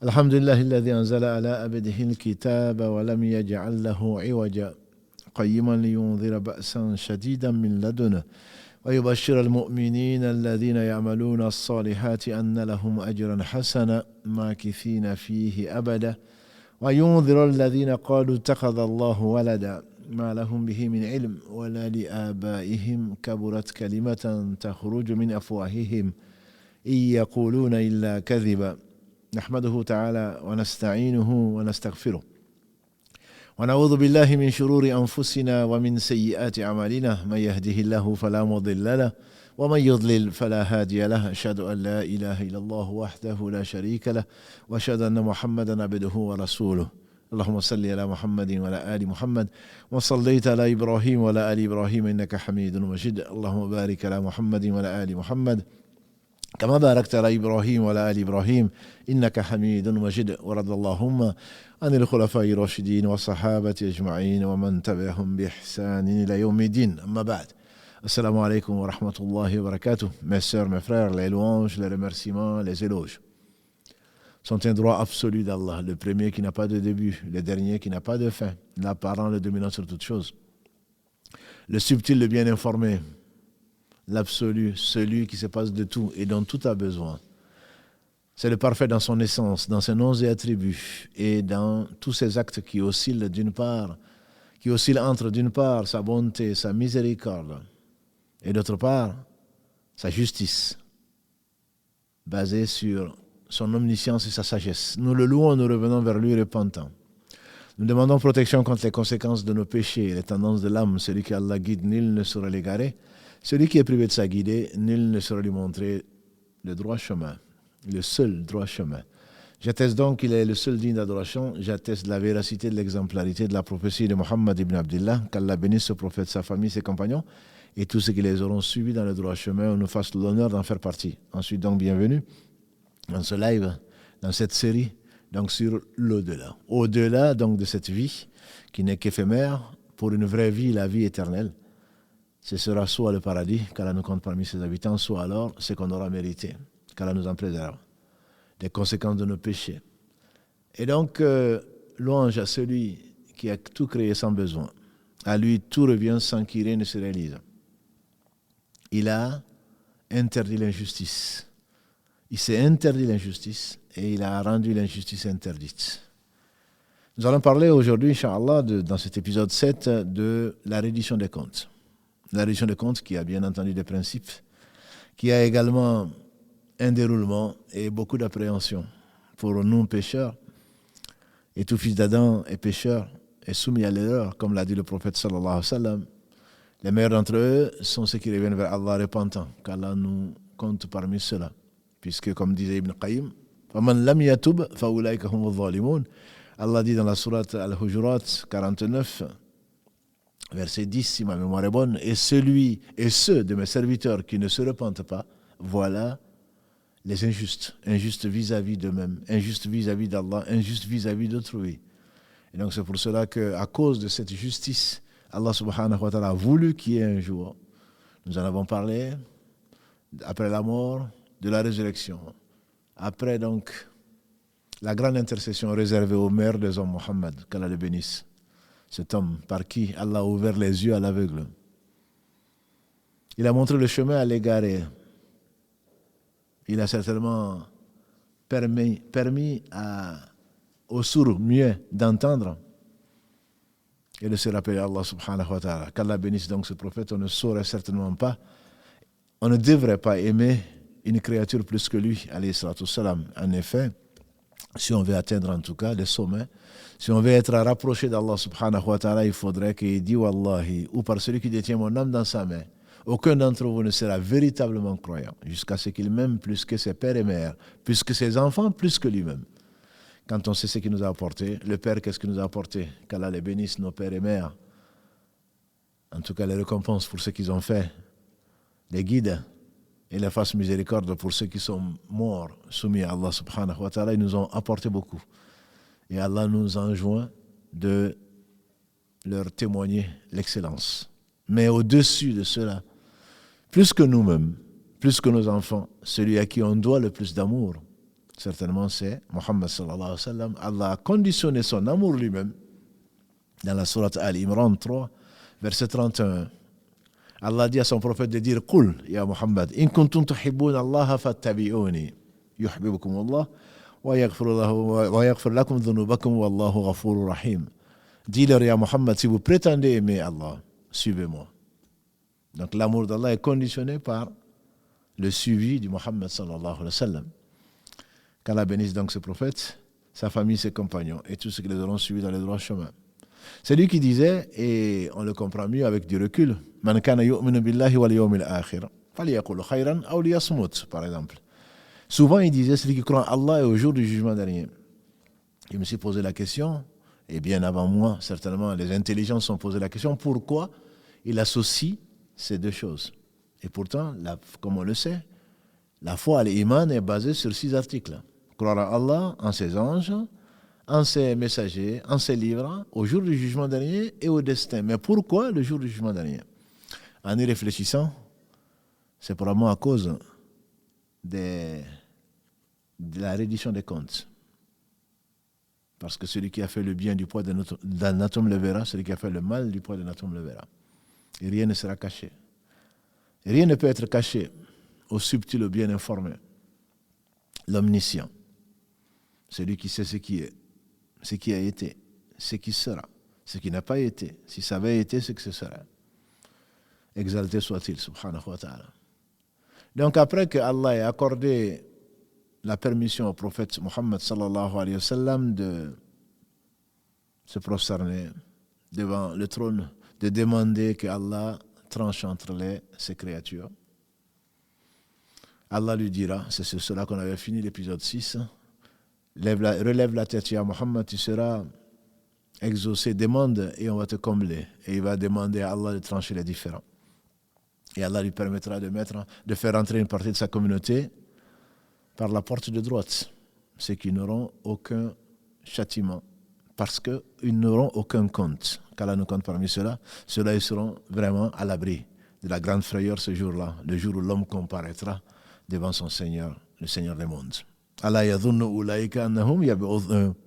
الحمد لله الذي أنزل على عبده الكتاب ولم يجعل له عوجا قيما لينذر بأسا شديدا من لدنه ويبشر المؤمنين الذين يعملون الصالحات أن لهم أجرا حسنا ماكثين فيه أبدا وينذر الذين قالوا اتخذ الله ولدا ما لهم به من علم ولا لآبائهم كبرت كلمة تخرج من أفواههم إن يقولون إلا كذبا نحمده تعالى ونستعينه ونستغفره ونعوذ بالله من شرور أنفسنا ومن سيئات أعمالنا من يهده الله فلا مضل له ومن يضلل فلا هادي له أشهد أن لا إله إلا الله وحده لا شريك له وأشهد أن محمدا عبده ورسوله اللهم صل على محمد وعلى آل محمد وصليت على إبراهيم وعلى آل إبراهيم إنك حميد مجيد اللهم بارك على محمد وعلى آل محمد كما باركت على إبراهيم وعلى آل إبراهيم إنك حميد مجيد ورضى اللهم عن الخلفاء الراشدين والصحابة أجمعين ومن تبعهم بإحسان إلى يوم الدين أما بعد Assalamu alaikum wa rahmatullahi wa barakatuh. Mes sœurs, mes frères, les louanges, les remerciements, les éloges sont un droit absolu d'Allah, le premier qui n'a pas de début, le dernier qui n'a pas de fin, l'apparent, le dominant sur toute chose, le subtil, le bien informé, l'absolu, celui qui se passe de tout et dont tout a besoin. C'est le parfait dans son essence, dans ses noms et attributs et dans tous ses actes qui oscillent entre d'une part sa bonté, sa miséricorde et d'autre part sa justice basée sur son omniscience et sa sagesse. Nous le louons, nous revenons vers lui repentants. Nous demandons protection contre les conséquences de nos péchés, les tendances de l'âme. Celui qui Allah guide, nul ne saura l'égarer. Celui qui est privé de sa guidée, nul ne saura lui montrer le droit chemin, le seul droit chemin. J'atteste donc qu'il est le seul digne d'adoration. J'atteste de la véracité, de l'exemplarité de la prophétie de Muhammad ibn Abdillah, qu'Allah bénisse ce prophète, sa famille, ses compagnons et tous ceux qui les auront suivis dans le droit chemin. On nous fasse l'honneur d'en faire partie. Ensuite donc, bienvenue dans ce live, dans cette série, donc sur l'au-delà. Au-delà donc de cette vie qui n'est qu'éphémère, pour une vraie vie, la vie éternelle, ce sera soit le paradis, qu'Allah nous compte parmi ses habitants, soit alors ce qu'on aura mérité, qu'Allah nous en préserve des conséquences de nos péchés. Et donc, louange à celui qui a tout créé sans besoin. À lui, tout revient sans qu'il rien ne se réalise. Il a interdit l'injustice. Il s'est interdit l'injustice et il a rendu l'injustice interdite. Nous allons parler aujourd'hui, Inch'Allah, dans cet épisode 7, de la reddition des comptes. La reddition des comptes qui a bien entendu des principes, qui a également un déroulement et beaucoup d'appréhension pour nous pécheurs. Et tout fils d'Adam est pécheur et soumis à l'erreur, comme l'a dit le prophète sallallahu alayhi wa sallam. Les meilleurs d'entre eux sont ceux qui reviennent vers Allah repentants, qu'Allah nous compte parmi ceux-là. Puisque, comme disait Ibn Qayyim, فَمَنْ لَمْ يَتُبْ فَأُولَٰئِكَ هُمُ الظَّالِمُونَ. Allah dit dans la sourate Al-Hujurat 49, verset 10, si ma mémoire est bonne, et ceux de mes serviteurs qui ne se repentent pas, voilà les injustes vis-à-vis d'eux-mêmes, injustes vis-à-vis d'Allah, injustes vis-à-vis d'autrui. Et donc c'est pour cela qu'à cause de cette justice, Allah subhanahu wa ta'ala a voulu qu'il y ait un jour, nous en avons parlé, après la mort, de la résurrection. Après donc la grande intercession réservée au maire des hommes, Mohammed, qu'Allah le bénisse, cet homme par qui Allah a ouvert les yeux à l'aveugle. Il a montré le chemin à l'égaré. Il a certainement permis aux sourds mieux d'entendre et de se rappeler Allah subhanahu wa ta'ala. Qu'Allah bénisse donc ce prophète, on ne saurait certainement pas, on ne devrait pas aimer une créature plus que lui, alayhi salatu wassalam. En effet, si on veut atteindre en tout cas les sommets, si on veut être rapproché d'Allah subhanahu wa ta'ala, il faudrait qu'il dise Wallahi, ou par celui qui détient mon âme dans sa main, aucun d'entre vous ne sera véritablement croyant, jusqu'à ce qu'il m'aime plus que ses pères et mères, plus que ses enfants, plus que lui-même. Quand on sait ce qu'il nous a apporté, le Père, qu'est-ce qu'il nous a apporté? Qu'Allah les bénisse, nos pères et mères. En tout cas, les récompenses pour ce qu'ils ont fait, les guides et les fasse miséricorde pour ceux qui sont morts, soumis à Allah subhanahu wa ta'ala, ils nous ont apporté beaucoup. Et Allah nous enjoint de leur témoigner l'excellence. Mais au-dessus de cela, plus que nous-mêmes, plus que nos enfants, celui à qui on doit le plus d'amour, certainement c'est Muhammad sallallahu alayhi wa sallam. Allah a conditionné son amour lui-même dans la sourate Al-Imran 3, verset 31. Allah dit à son prophète de dire Qul ya Muhammad, in kuntum tuhibbuna Allah fattabi'uni, yuhibbukum Allah wa yaghfir lakum dhunubakum wallahu ghafurur rahim. Dis-leur ya Muhammad, si vous prétendez aimer Allah, suivez-moi. Donc l'amour d'Allah est conditionné par le suivi du Muhammad sallallahu alayhi wa sallam. Qu'Allah bénisse donc ce prophète, sa famille, ses compagnons et tous ceux qui les auront suivis dans les droits chemins. C'est lui qui disait, et on le comprend mieux avec du recul, Man kana yu'minu billahi wal yawmil akhir, falyaqul khayran aw liyasmut, par exemple. Souvent il disait, celui qui croit en Allah et au jour du jugement dernier. Je me suis posé la question, et bien avant moi, certainement, les intelligences se sont posé la question, pourquoi il associe ces deux choses. Et pourtant, comme on le sait, la foi à l'iman est basée sur 6 articles. Croire en Allah, en ses anges, en ses messagers, en ses livres, au jour du jugement dernier et au destin. Mais pourquoi le jour du jugement dernier? En y réfléchissant, c'est probablement à cause de la reddition des comptes. Parce que celui qui a fait le bien du poids d'un atome le verra, celui qui a fait le mal du poids d'un atome le verra. Et rien ne sera caché. Et rien ne peut être caché au subtil, au bien informé. L'omniscient, celui qui sait ce qui est, ce qui a été, ce qui sera, ce qui n'a pas été, si ça avait été, ce que ce sera. Exalté soit-il, subhanahu wa ta'ala. Donc après que Allah ait accordé la permission au prophète Muhammad sallallahu alayhi wa sallam de se prosterner devant le trône, de demander que Allah tranche entre ses créatures, Allah lui dira, c'est sur cela qu'on avait fini l'épisode 6, relève la tête, ya Muhammad, tu seras exaucé, demande et on va te combler. Et il va demander à Allah de trancher les différends. Et Allah lui permettra de faire entrer une partie de sa communauté par la porte de droite, ceux qui n'auront aucun châtiment, parce qu'ils n'auront aucun compte. Qu'Allah nous compte parmi ceux-là, ceux-là ils seront vraiment à l'abri de la grande frayeur ce jour-là, le jour où l'homme comparaîtra devant son Seigneur, le Seigneur des mondes. Allah yadhunnu ulaika annahum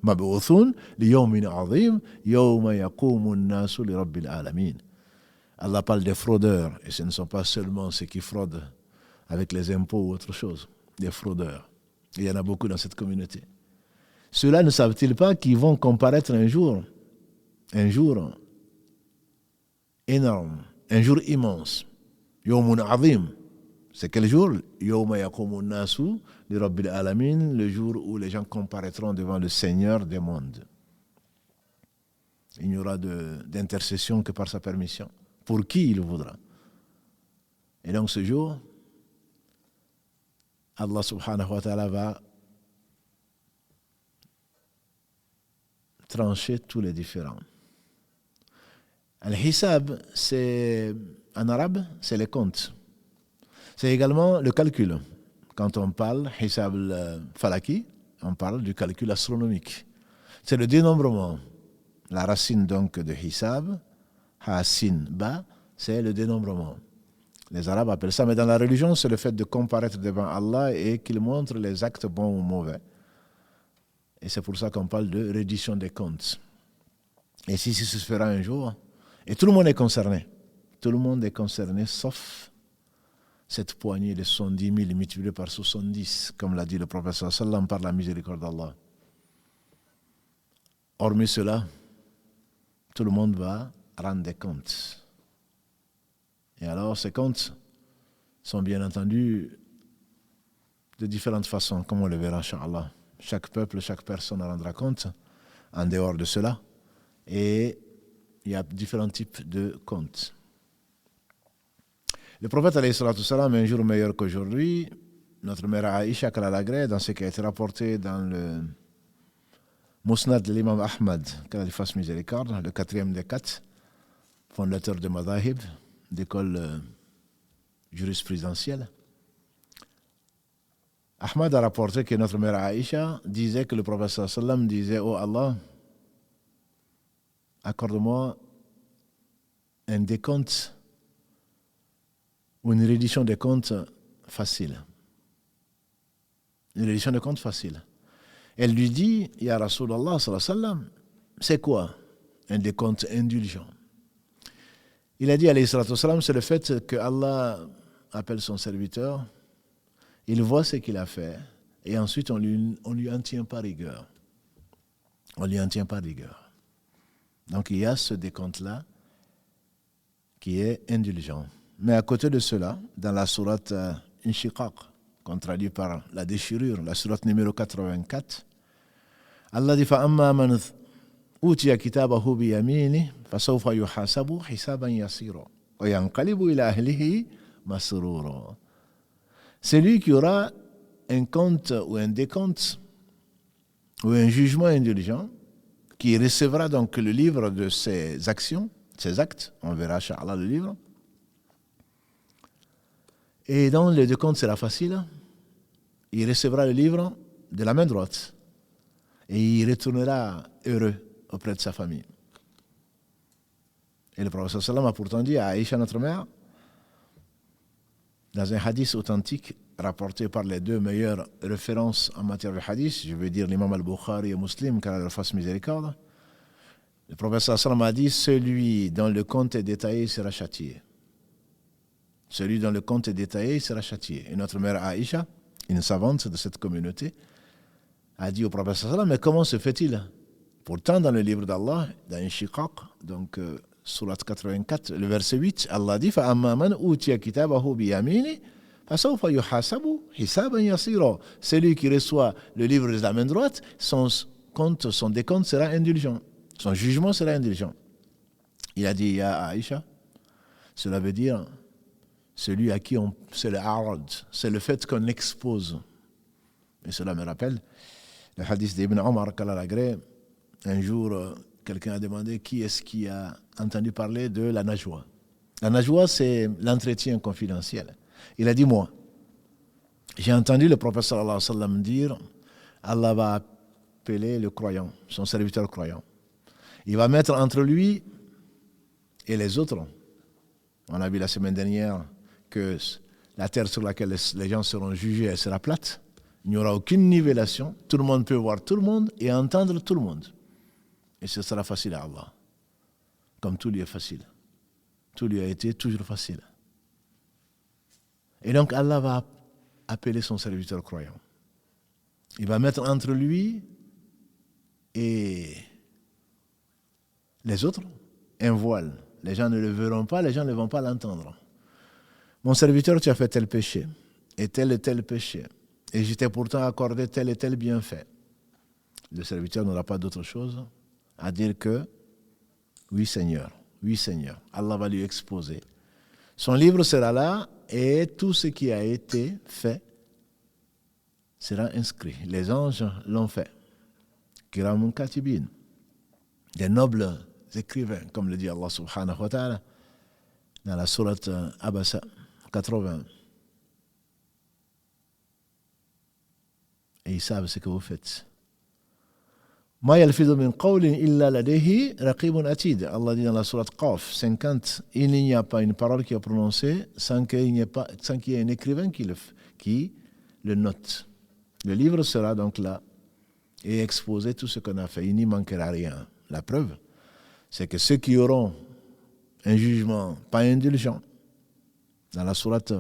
mab'uthun li yawmin 'azim yawma yaqumu an-nasu li rabbil alamin. Allah parle des fraudeurs, et ce ne sont pas seulement ceux qui fraudent avec les impôts ou autre chose, des fraudeurs. Il y en a beaucoup dans cette communauté. Ceux-là ne savent-ils pas qu'ils vont comparaître un jour énorme, un jour immense, yawmun 'azim. C'est quel jour? Yawma yaqumu an-nasu li rabbil alamin, le jour où les gens comparaîtront devant le Seigneur des mondes. Il n'y aura d'intercession que par sa permission, pour qui il voudra. Et donc ce jour, Allah subhanahu wa ta'ala va trancher tous les différends. Al-Hisab, c'est, en arabe, c'est les comptes. C'est également le calcul. Quand on parle Hisab al-Falaki, on parle du calcul astronomique. C'est le dénombrement. La racine donc de Hisab, Ha-Sin Ba, c'est le dénombrement. Les Arabes appellent ça, mais dans la religion, c'est le fait de comparaître devant Allah et qu'il montre les actes bons ou mauvais. Et c'est pour ça qu'on parle de reddition des comptes. Et si ce se fera un jour, et tout le monde est concerné. Tout le monde est concerné, sauf cette poignée de 70 000 multipliée par 70, comme l'a dit le prophète sallallahu alayhi wa sallam, par la miséricorde d'Allah. Hormis cela, tout le monde va rendre des comptes. Et alors, ces comptes sont bien entendu de différentes façons, comme on le verra, Inch'Allah. Chaque peuple, chaque personne rendra compte en dehors de cela. Et il y a différents types de comptes. Le prophète, alayhi salatu salam, un jour meilleur qu'aujourd'hui, notre mère Aïcha, qu'Allah l'agrée, dans ce qui a été rapporté dans le Musnad de l'imam Ahmad, qu'Allah lui fasse miséricorde, le 4e des 4, fondateur de Madahib, d'école jurisprudentielle. Ahmad a rapporté que notre mère Aïcha disait que le prophète sallallahu alayhi wa sallam disait: Oh Allah, accorde-moi un décompte ou une reddition des comptes facile. une reddition de compte facile. Elle lui dit, Ya Rasulallah, sallallahu alayhi wa sallam, c'est quoi un décompte indulgent? Il a dit, alayhi salatu wassalam, c'est le fait que Allah appelle son serviteur, il voit ce qu'il a fait, et ensuite on lui en tient pas rigueur. On lui en tient pas rigueur. Donc il y a ce décompte-là qui est indulgent. Mais à côté de cela, dans la sourate Inshiqaq, qu'on traduit par la déchirure, la sourate numéro 84, Allah dit فَأَمَّا مَنْ أُوتِيَ كِتَابَهُ بِيَمِينِهِ فَسَوْفَ يُحَاسَبُ حِسَابًا يَسِيرًا وَيَنْقَلِبُ إِلَى أَهْلِهِ مَسْرُورًا. Celui qui aura un compte ou un décompte ou un jugement indulgent, qui recevra donc le livre de ses actions, ses actes, on verra Inch'Allah le livre, et dans le décompte sera facile, il recevra le livre de la main droite et il retournera heureux auprès de sa famille. Et le prophète sallam a pourtant dit à Aïcha, notre mère, dans un hadith authentique rapporté par les deux meilleures références en matière de hadith, je veux dire l'imam al-Bukhari et Muslim, car leur fasse miséricorde, le prophète sallam a dit, celui dont le compte est détaillé sera châtié. Celui dont le compte est détaillé sera châtié. Et notre mère Aïcha, une savante de cette communauté, a dit au prophète sallam, mais comment se fait-il? Pourtant, dans le livre d'Allah, dans Inshiqaq, donc surat 84, le verset 8, Allah dit فَأَمَّا مَنْ أُوتِيَ كِتَابَهُ بِيَمِينِهِ فَسَوْفَ يُحَاسَبُ حِسَابًا يَسِيرًا. Celui qui reçoit le livre de la main droite, son décompte sera indulgent. Son jugement sera indulgent. Il a dit à Aïcha, cela veut dire celui à qui c'est le arad, c'est le fait qu'on expose. Et cela me rappelle le hadith d'Ibn Omar, qu'Allah l'agrée. Un jour, quelqu'un a demandé qui est-ce qui a entendu parler de la najwa. La najwa, c'est l'entretien confidentiel. Il a dit, moi, j'ai entendu le prophète sallallahu alayhi wa sallam dire, Allah va appeler le croyant, son serviteur croyant. Il va mettre entre lui et les autres. On a vu la semaine dernière que la terre sur laquelle les gens seront jugés, elle sera plate. Il n'y aura aucune nivellation. Tout le monde peut voir tout le monde et entendre tout le monde. Et ce sera facile à Allah. Comme tout lui est facile. Tout lui a été toujours facile. Et donc Allah va appeler son serviteur croyant. Il va mettre entre lui et les autres un voile. Les gens ne le verront pas, les gens ne vont pas l'entendre. Mon serviteur, tu as fait tel péché, et tel péché, et je t'ai pourtant accordé tel et tel bienfait. Le serviteur n'aura pas d'autre chose à dire que oui Seigneur, Allah va lui exposer. Son livre sera là et tout ce qui a été fait sera inscrit. Les anges l'ont fait. Kiramun katibin. Des nobles écrivains, comme le dit Allah subhanahu wa ta'ala dans la sourate Abasa 80. Et ils savent ce que vous faites. Ma yalfidu min qawlin illa ladayhi raqibun atid. Allah dit dans la sourate Qaf 50, il n'y a pas une parole qui est prononcée sans qu'il y ait un écrivain qui le note. Le livre sera donc là et exposer tout ce qu'on a fait. Il n'y manquera rien. La preuve, c'est que ceux qui auront un jugement pas indulgent, dans la sourate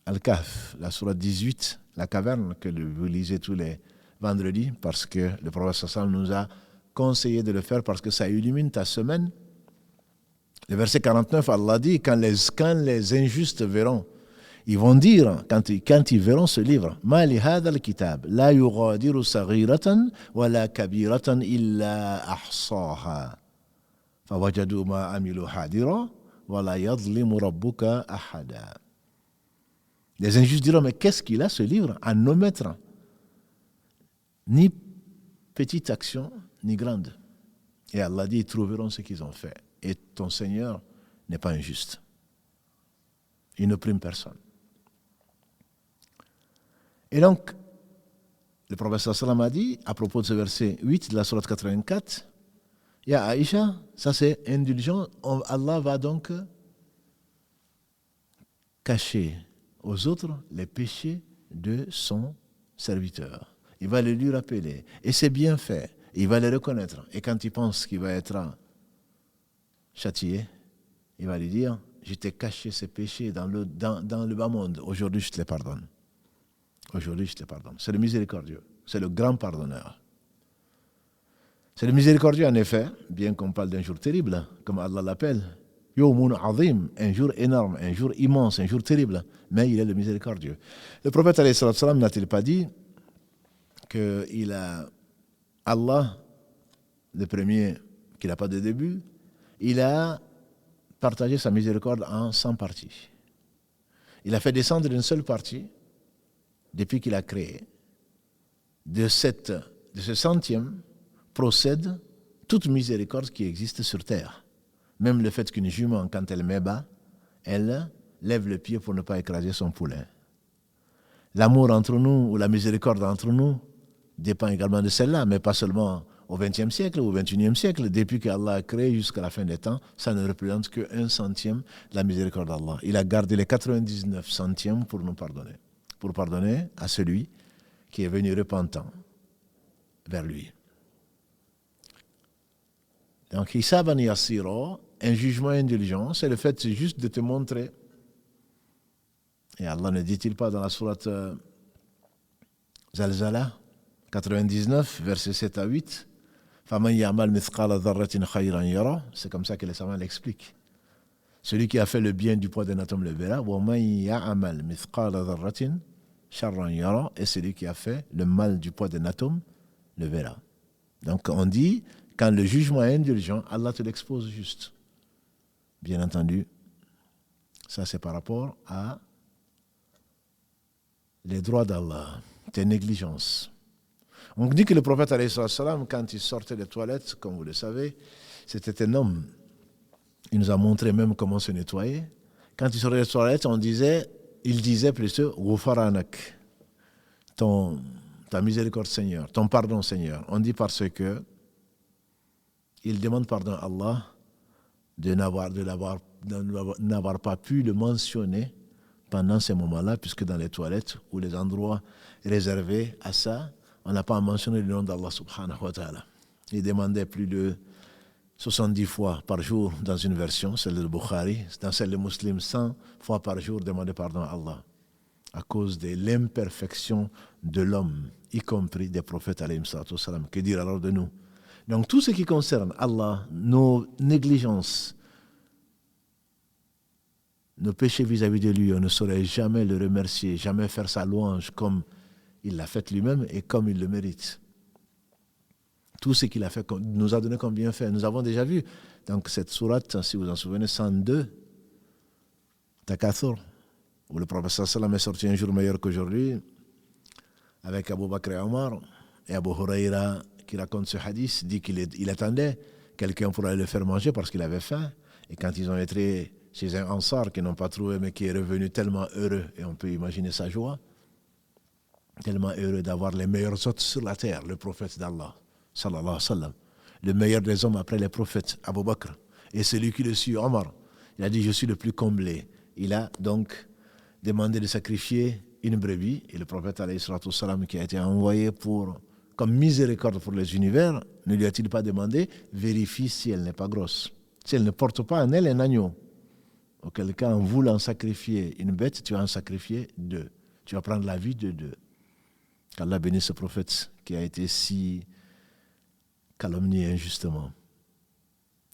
Al-Kahf, la sourate 18, la caverne que vous lisez tous les vendredis, parce que le prophète sallam nous a conseillé de le faire parce que ça illumine ta semaine. Le verset 49, Allah dit, quand les injustes verront, ils vont dire, quand ils verront ce livre, Ma li hadha al-kitab, la yughadiru saghiratan wa la kabiratan illa ahsaha. Fawajadu ma amilu hadira wa la yadlimu rabbuka ahada. Les injustes diront, mais qu'est-ce qu'il a ce livre à n'omettre ni petite action, ni grande. Et Allah dit, ils trouveront ce qu'ils ont fait. Et ton Seigneur n'est pas injuste. Il ne prime personne. Et donc, le prophète sallam a dit, à propos de ce verset 8 de la sourate 84, Ya Aïcha, ça c'est indulgent, Allah va donc cacher aux autres les péchés de son serviteur. Il va le lui rappeler. Et c'est bien fait. Il va le reconnaître. Et quand il pense qu'il va être châtié, il va lui dire, je t'ai caché ces péchés dans le bas monde. Aujourd'hui, je te les pardonne. Aujourd'hui, je te les pardonne. C'est le miséricordieux. C'est le grand pardonneur. C'est le miséricordieux, en effet, bien qu'on parle d'un jour terrible, comme Allah l'appelle. Yawmun azim, un jour énorme, un jour immense, un jour terrible. Mais il est le miséricordieux. Le prophète, alayhi salatu salam, n'a-t-il pas dit qu'il a Allah, le premier, qui n'a pas de début, il a partagé sa miséricorde en 100 parties. Il a fait descendre une seule partie depuis qu'il a créé. De ce centième procède toute miséricorde qui existe sur terre. Même le fait qu'une jument, quand elle met bas, elle lève le pied pour ne pas écraser son poulain. L'amour entre nous ou la miséricorde entre nous dépend également de celle-là, mais pas seulement au XXe siècle ou au XXIe siècle. Depuis qu'Allah a créé jusqu'à la fin des temps, ça ne représente qu'un centième de la miséricorde d'Allah. Il a gardé les 99 centièmes pour nous pardonner. Pour pardonner à celui qui est venu repentant vers lui. Donc, Hisaban Yassiro, un jugement indulgent, c'est le fait juste de te montrer. Et Allah ne dit-il pas dans la sourate Zalzala 99, versets 7 à 8, Faman ya'mal mithqala dharratin khayran yara, c'est comme ça que les savants l'expliquent. Celui qui a fait le bien du poids d'un atome le verra, wa man ya'mal mithqala dharratin sharran yara, et celui qui a fait le mal du poids d'un atome le verra. Donc on dit, quand le jugement est indulgent, Allah te l'expose juste. Bien entendu, ça c'est par rapport à les droits d'Allah, tes négligences. On dit que le prophète, alayhi salam, quand il sortait des toilettes, comme vous le savez, c'était un homme. Il nous a montré même comment se nettoyer. Quand il sortait des toilettes, il disait plutôt, Ghufaranak, ta miséricorde Seigneur, ton pardon Seigneur. On dit parce que il demande pardon à Allah de n'avoir pas pu le mentionner pendant ces moments-là, puisque dans les toilettes ou les endroits réservés à ça, on n'a pas mentionné le nom d'Allah subhanahu wa ta'ala. Il demandait plus de 70 fois par jour dans une version, celle de Bukhari, dans celle de Muslim, 100 fois par jour, demander pardon à Allah, à cause de l'imperfection de l'homme, y compris des prophètes, alayhim salatu wassalam. Que dire alors de nous? Donc tout ce qui concerne Allah, nos négligences, nos péchés vis-à-vis de lui, on ne saurait jamais le remercier, jamais faire sa louange comme il l'a fait lui-même et comme il le mérite. Tout ce qu'il a fait nous a donné comme bienfait. Nous avons déjà vu, donc cette sourate, si vous en souvenez, 102, Takathur, où le prophète sallam est sorti un jour meilleur qu'aujourd'hui, avec Abu Bakr et Omar, et Abu Huraira qui raconte ce hadith, dit qu'il attendait quelqu'un pour aller le faire manger parce qu'il avait faim, et quand ils ont été chez un Ansar qu'ils n'ont pas trouvé, mais qui est revenu tellement heureux, et on peut imaginer sa joie, tellement heureux d'avoir les meilleurs hôtes sur la terre, le prophète d'Allah, sallallahu alayhi wa sallam, le meilleur des hommes après les prophètes, Abu Bakr, et celui qui le suit, Omar. Il a dit, je suis le plus comblé. Il a donc demandé de sacrifier une brebis, et le prophète, alayhi salatu salam, qui a été envoyé comme miséricorde pour les univers, ne lui a-t-il pas demandé, vérifie si elle n'est pas grosse. Si elle ne porte pas en elle un agneau, auquel cas, en voulant sacrifier une bête, tu vas en sacrifier 2. Tu vas prendre la vie de 2. Qu'Allah bénisse ce prophète qui a été si calomnié injustement.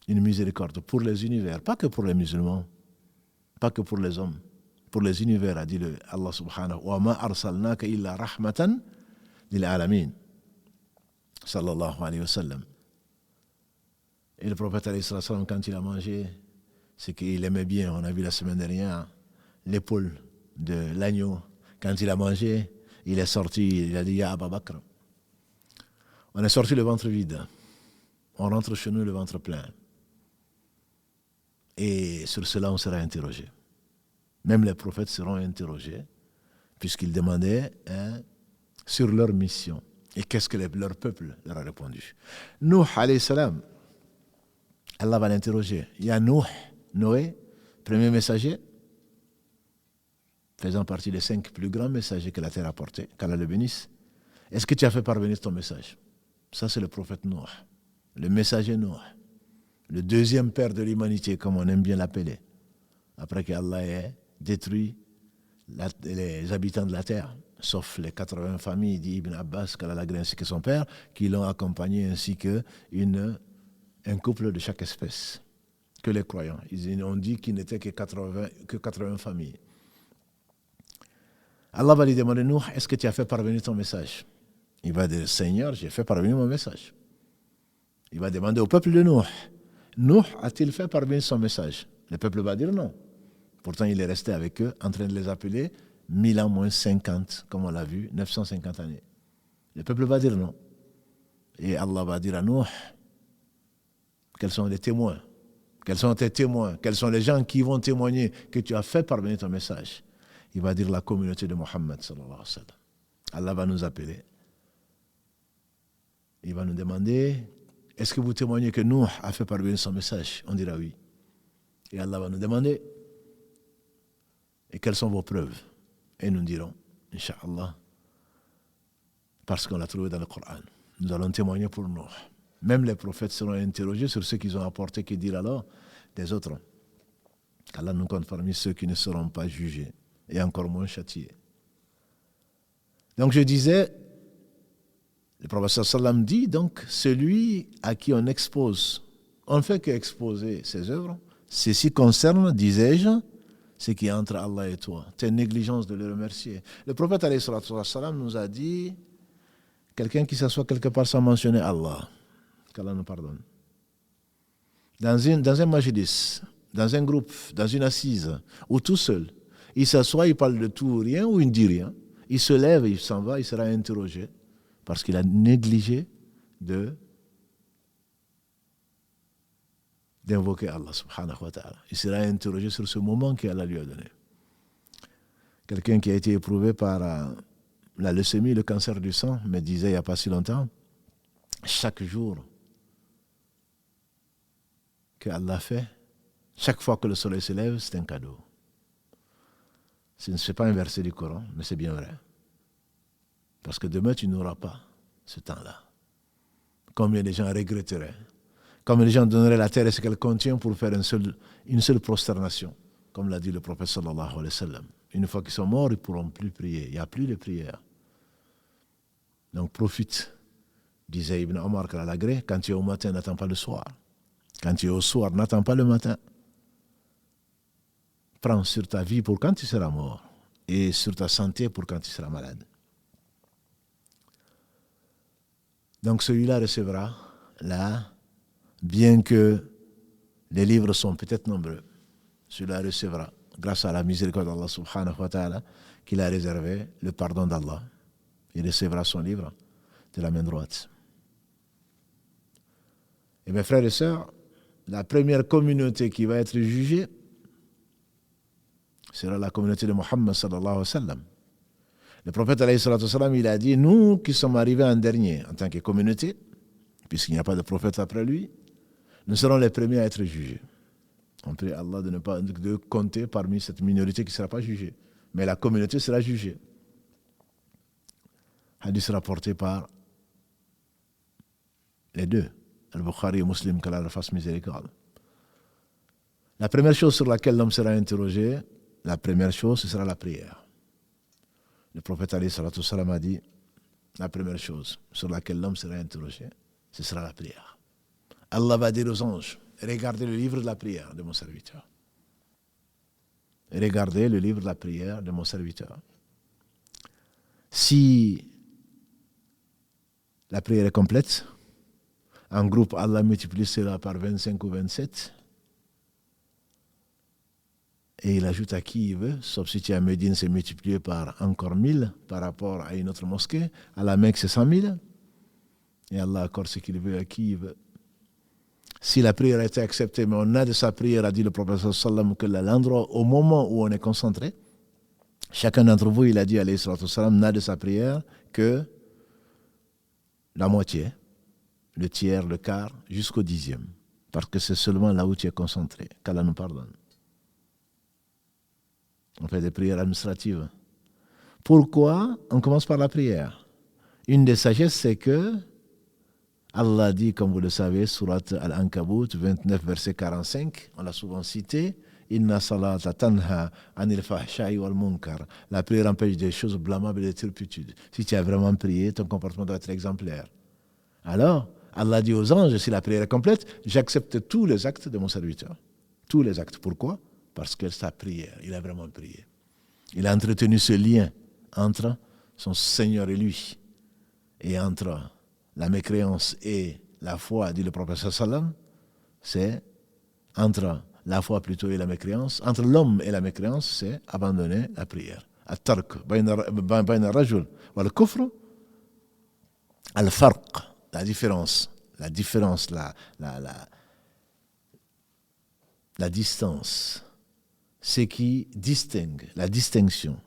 Une miséricorde pour les univers, pas que pour les musulmans, pas que pour les hommes, pour les univers, a dit Allah subhanahu wa ma arsalnaka illa rahmatan lil alamin, sallallahu alayhi wa sallam. Et le prophète alayhi sallam, quand il a mangé, c'est qu'il aimait bien, on a vu la semaine dernière, l'épaule de l'agneau. Quand il a mangé, il est sorti, il a dit, Ya Abu Bakr, on est sorti le ventre vide, on rentre chez nous le ventre plein. Et sur cela, on sera interrogé. Même les prophètes seront interrogés, puisqu'ils demandaient sur leur mission. Et qu'est-ce que leur peuple leur a répondu? Nuh, alayhi salam, Allah va l'interroger. Il y a Nuh, Noé, premier messager. faisant partie des 5 plus grands messagers que la terre a portés, qu'Allah le bénisse. Est-ce que tu as fait parvenir ton message? Ça, c'est le prophète Noah, le messager Noah, le deuxième père de l'humanité, comme on aime bien l'appeler, après qu'Allah ait détruit les habitants de la terre, sauf les 80 familles d'Ibn Abbas, qu'Allah l'a ainsi que son père, qui l'ont accompagné, ainsi qu'un couple de chaque espèce, que les croyants. Ils ont dit qu'il n'était que 80 familles. Allah va lui demander, Nuh, est-ce que tu as fait parvenir ton message? Il va dire, Seigneur, j'ai fait parvenir mon message. Il va demander au peuple de Nuh, Nuh a-t-il fait parvenir son message? Le peuple va dire non. Pourtant, il est resté avec eux, en train de les appeler 1000 ans moins 50, comme on l'a vu, 950 années. Le peuple va dire non. Et Allah va dire à Nuh, quels sont les témoins? Quels sont tes témoins? Quels sont les gens qui vont témoigner que tu as fait parvenir ton message? Il va dire la communauté de Mohammed sallallahu alayhi wa sallam. Allah va nous appeler. Il va nous demander, est-ce que vous témoignez que Nuh a fait parvenir son message? On dira oui. Et Allah va nous demander, et quelles sont vos preuves? Et nous dirons, Inch'Allah, parce qu'on l'a trouvé dans le Coran. Nous allons témoigner pour Nuh. Même les prophètes seront interrogés sur ce qu'ils ont apporté, que dire alors des autres. Allah nous compte parmi ceux qui ne seront pas jugés, et encore moins châtiés. Donc je disais, le prophète sallam dit, donc, celui à qui on expose, on ne fait qu'exposer ses œuvres, ceci concerne, disais-je, ce qui est entre Allah et toi. C'est une négligence de le remercier. Le prophète alayhi salatu wa sallam nous a dit, quelqu'un qui s'assoit quelque part sans mentionner Allah, qu'Allah nous pardonne. Dans un majlis, dans un groupe, dans une assise, ou tout seul, il s'assoit, il parle de tout ou rien, ou il ne dit rien. Il se lève, il s'en va, il sera interrogé, parce qu'il a négligé d'invoquer Allah subhanahu wa ta'ala. Il sera interrogé sur ce moment qu'Allah lui a donné. Quelqu'un qui a été éprouvé par la leucémie, le cancer du sang, me disait il n'y a pas si longtemps, chaque jour que Allah fait, chaque fois que le soleil se lève, c'est un cadeau. Ce n'est pas un verset du Coran, mais c'est bien vrai. Parce que demain, tu n'auras pas ce temps-là. Combien de gens regretteraient? Combien de gens donneraient la terre et ce qu'elle contient pour faire une seule prosternation? Comme l'a dit le prophète sallallahu alayhi wa sallam. Une fois qu'ils sont morts, ils ne pourront plus prier. Il n'y a plus de prière. Donc profite, disait Ibn Omar Kalalagré, quand tu es au matin, n'attends pas le soir. Quand tu es au soir, n'attends pas le matin. Prends sur ta vie pour quand tu seras mort et sur ta santé pour quand tu seras malade. Donc celui-là recevra là, bien que les livres sont peut-être nombreux, celui-là recevra, grâce à la miséricorde d'Allah subhanahu wa ta'ala, qu'il a réservé le pardon d'Allah. Il recevra son livre de la main droite. Et mes frères et sœurs, la première communauté qui va être jugée sera la communauté de Mohammed sallallahu alayhi wa sallam. Le prophète alayhi salatu wa sallam, il a dit, nous qui sommes arrivés en dernier en tant que communauté, puisqu'il n'y a pas de prophète après lui, nous serons les premiers à être jugés. On prie Allah de compter parmi cette minorité qui ne sera pas jugée. Mais la communauté sera jugée. Hadith rapporté par les deux, Al-Bukhari et Muslim, qu'Allah leur fasse miséricorde. La première chose sur laquelle l'homme sera interrogé, la première chose, ce sera la prière. Le prophète alayhi salatu salam a dit, la première chose sur laquelle l'homme sera interrogé, ce sera la prière. Allah va dire aux anges, regardez le livre de la prière de mon serviteur. Regardez le livre de la prière de mon serviteur. Si la prière est complète, en groupe, Allah multiplie cela par 25 ou 27, et il ajoute à qui il veut, sauf si tu es à Médine, c'est multiplié par encore 1000 par rapport à une autre mosquée. À la Mecque, c'est 100 000. Et Allah accorde ce qu'il veut à qui il veut. Si la prière a été acceptée, mais on a de sa prière, a dit le prophète sallam, que l'endroit, au moment où on est concentré, chacun d'entre vous, il a dit, alayhi salatu sallam, n'a de sa prière que la moitié, le tiers, le quart, jusqu'au 10e. Parce que c'est seulement là où tu es concentré, qu'Allah nous pardonne. On fait des prières administratives. Pourquoi on commence par la prière? Une des sagesses, c'est que Allah dit, comme vous le savez, surat Al-Ankabut 29, verset 45, on l'a souvent cité, Inna salata tanha anil fahsha'i wal munkar. La prière empêche des choses blâmables et des turpitudes. Si tu as vraiment prié, ton comportement doit être exemplaire. Alors, Allah dit aux anges, si la prière est complète, j'accepte tous les actes de mon serviteur. Tous les actes. Pourquoi? Parce que sa prière, il a vraiment prié. Il a entretenu ce lien entre son Seigneur et lui, et entre la mécréance et la foi, dit le prophète sallam, c'est entre la foi plutôt et la mécréance, entre l'homme et la mécréance, c'est abandonner la prière. At-tark bayna rajul wal kufr, al-farq, la différence, la distance, ce qui distingue, la distinction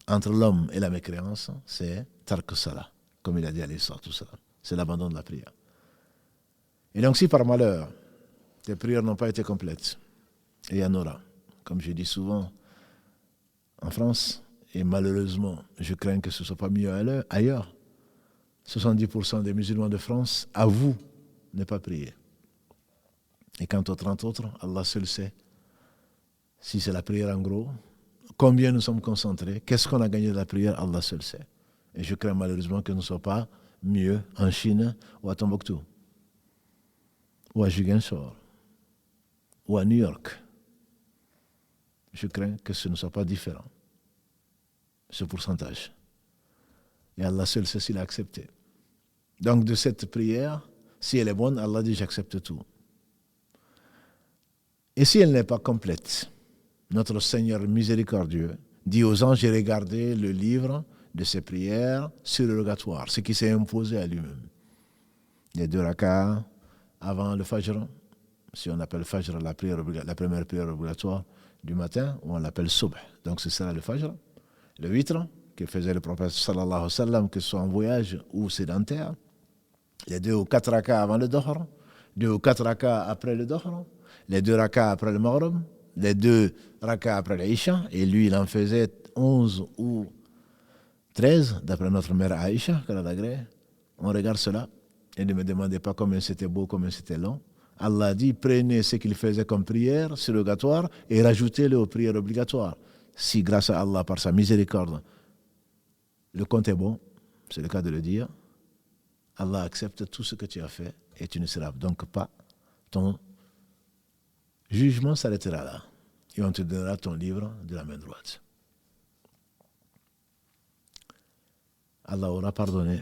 entre l'homme et la mécréance, c'est tark salah, comme il a dit alayhi salatu wassalam. C'est l'abandon de la prière. Et donc si par malheur, tes prières n'ont pas été complètes, et il y en aura, comme je dis souvent, en France, et malheureusement, je crains que ce ne soit pas mieux ailleurs, 70% des musulmans de France avouent ne pas prier. Et quant aux 30 autres, Allah seul sait si c'est la prière en gros, combien nous sommes concentrés, qu'est-ce qu'on a gagné de la prière, Allah seul sait. Et je crains malheureusement que ce ne soit pas mieux en Chine ou à Tombouctou, ou à Ziguinchor, ou à New York. Je crains que ce ne soit pas différent, ce pourcentage. Et Allah seul sait s'il a accepté. Donc de cette prière, si elle est bonne, Allah dit j'accepte tout. Et si elle n'est pas complète, notre Seigneur miséricordieux dit aux anges, j'ai regardé le livre de ses prières surrogatoires, ce qui s'est imposé à lui-même. Les 2 rak'ahs avant le Fajr, si on appelle Fajr la première prière obligatoire du matin, ou on l'appelle Subh, donc ce sera le Fajr. Le witr, que faisait le prophète sallallahu alayhi wa sallam, que ce soit en voyage ou sédentaire. Les 2 ou 4 rak'ahs avant le Dohr, 2 ou 4 rak'ahs après le Dohr, les 2 rak'ahs après le Maghrib, les 2 rak'ahs après l'Aïcha, et lui il en faisait 11 ou 13, d'après notre mère Aïcha, qu'elle a d'agré. On regarde cela, et ne me demandez pas combien c'était beau, combien c'était long. Allah dit, prenez ce qu'il faisait comme prière surrogatoire et rajoutez-le aux prières obligatoires. Si grâce à Allah, par sa miséricorde, le compte est bon, c'est le cas de le dire, Allah accepte tout ce que tu as fait et tu ne seras donc pas, ton jugement s'arrêtera là. Et on te donnera ton livre de la main droite. Allah aura pardonné,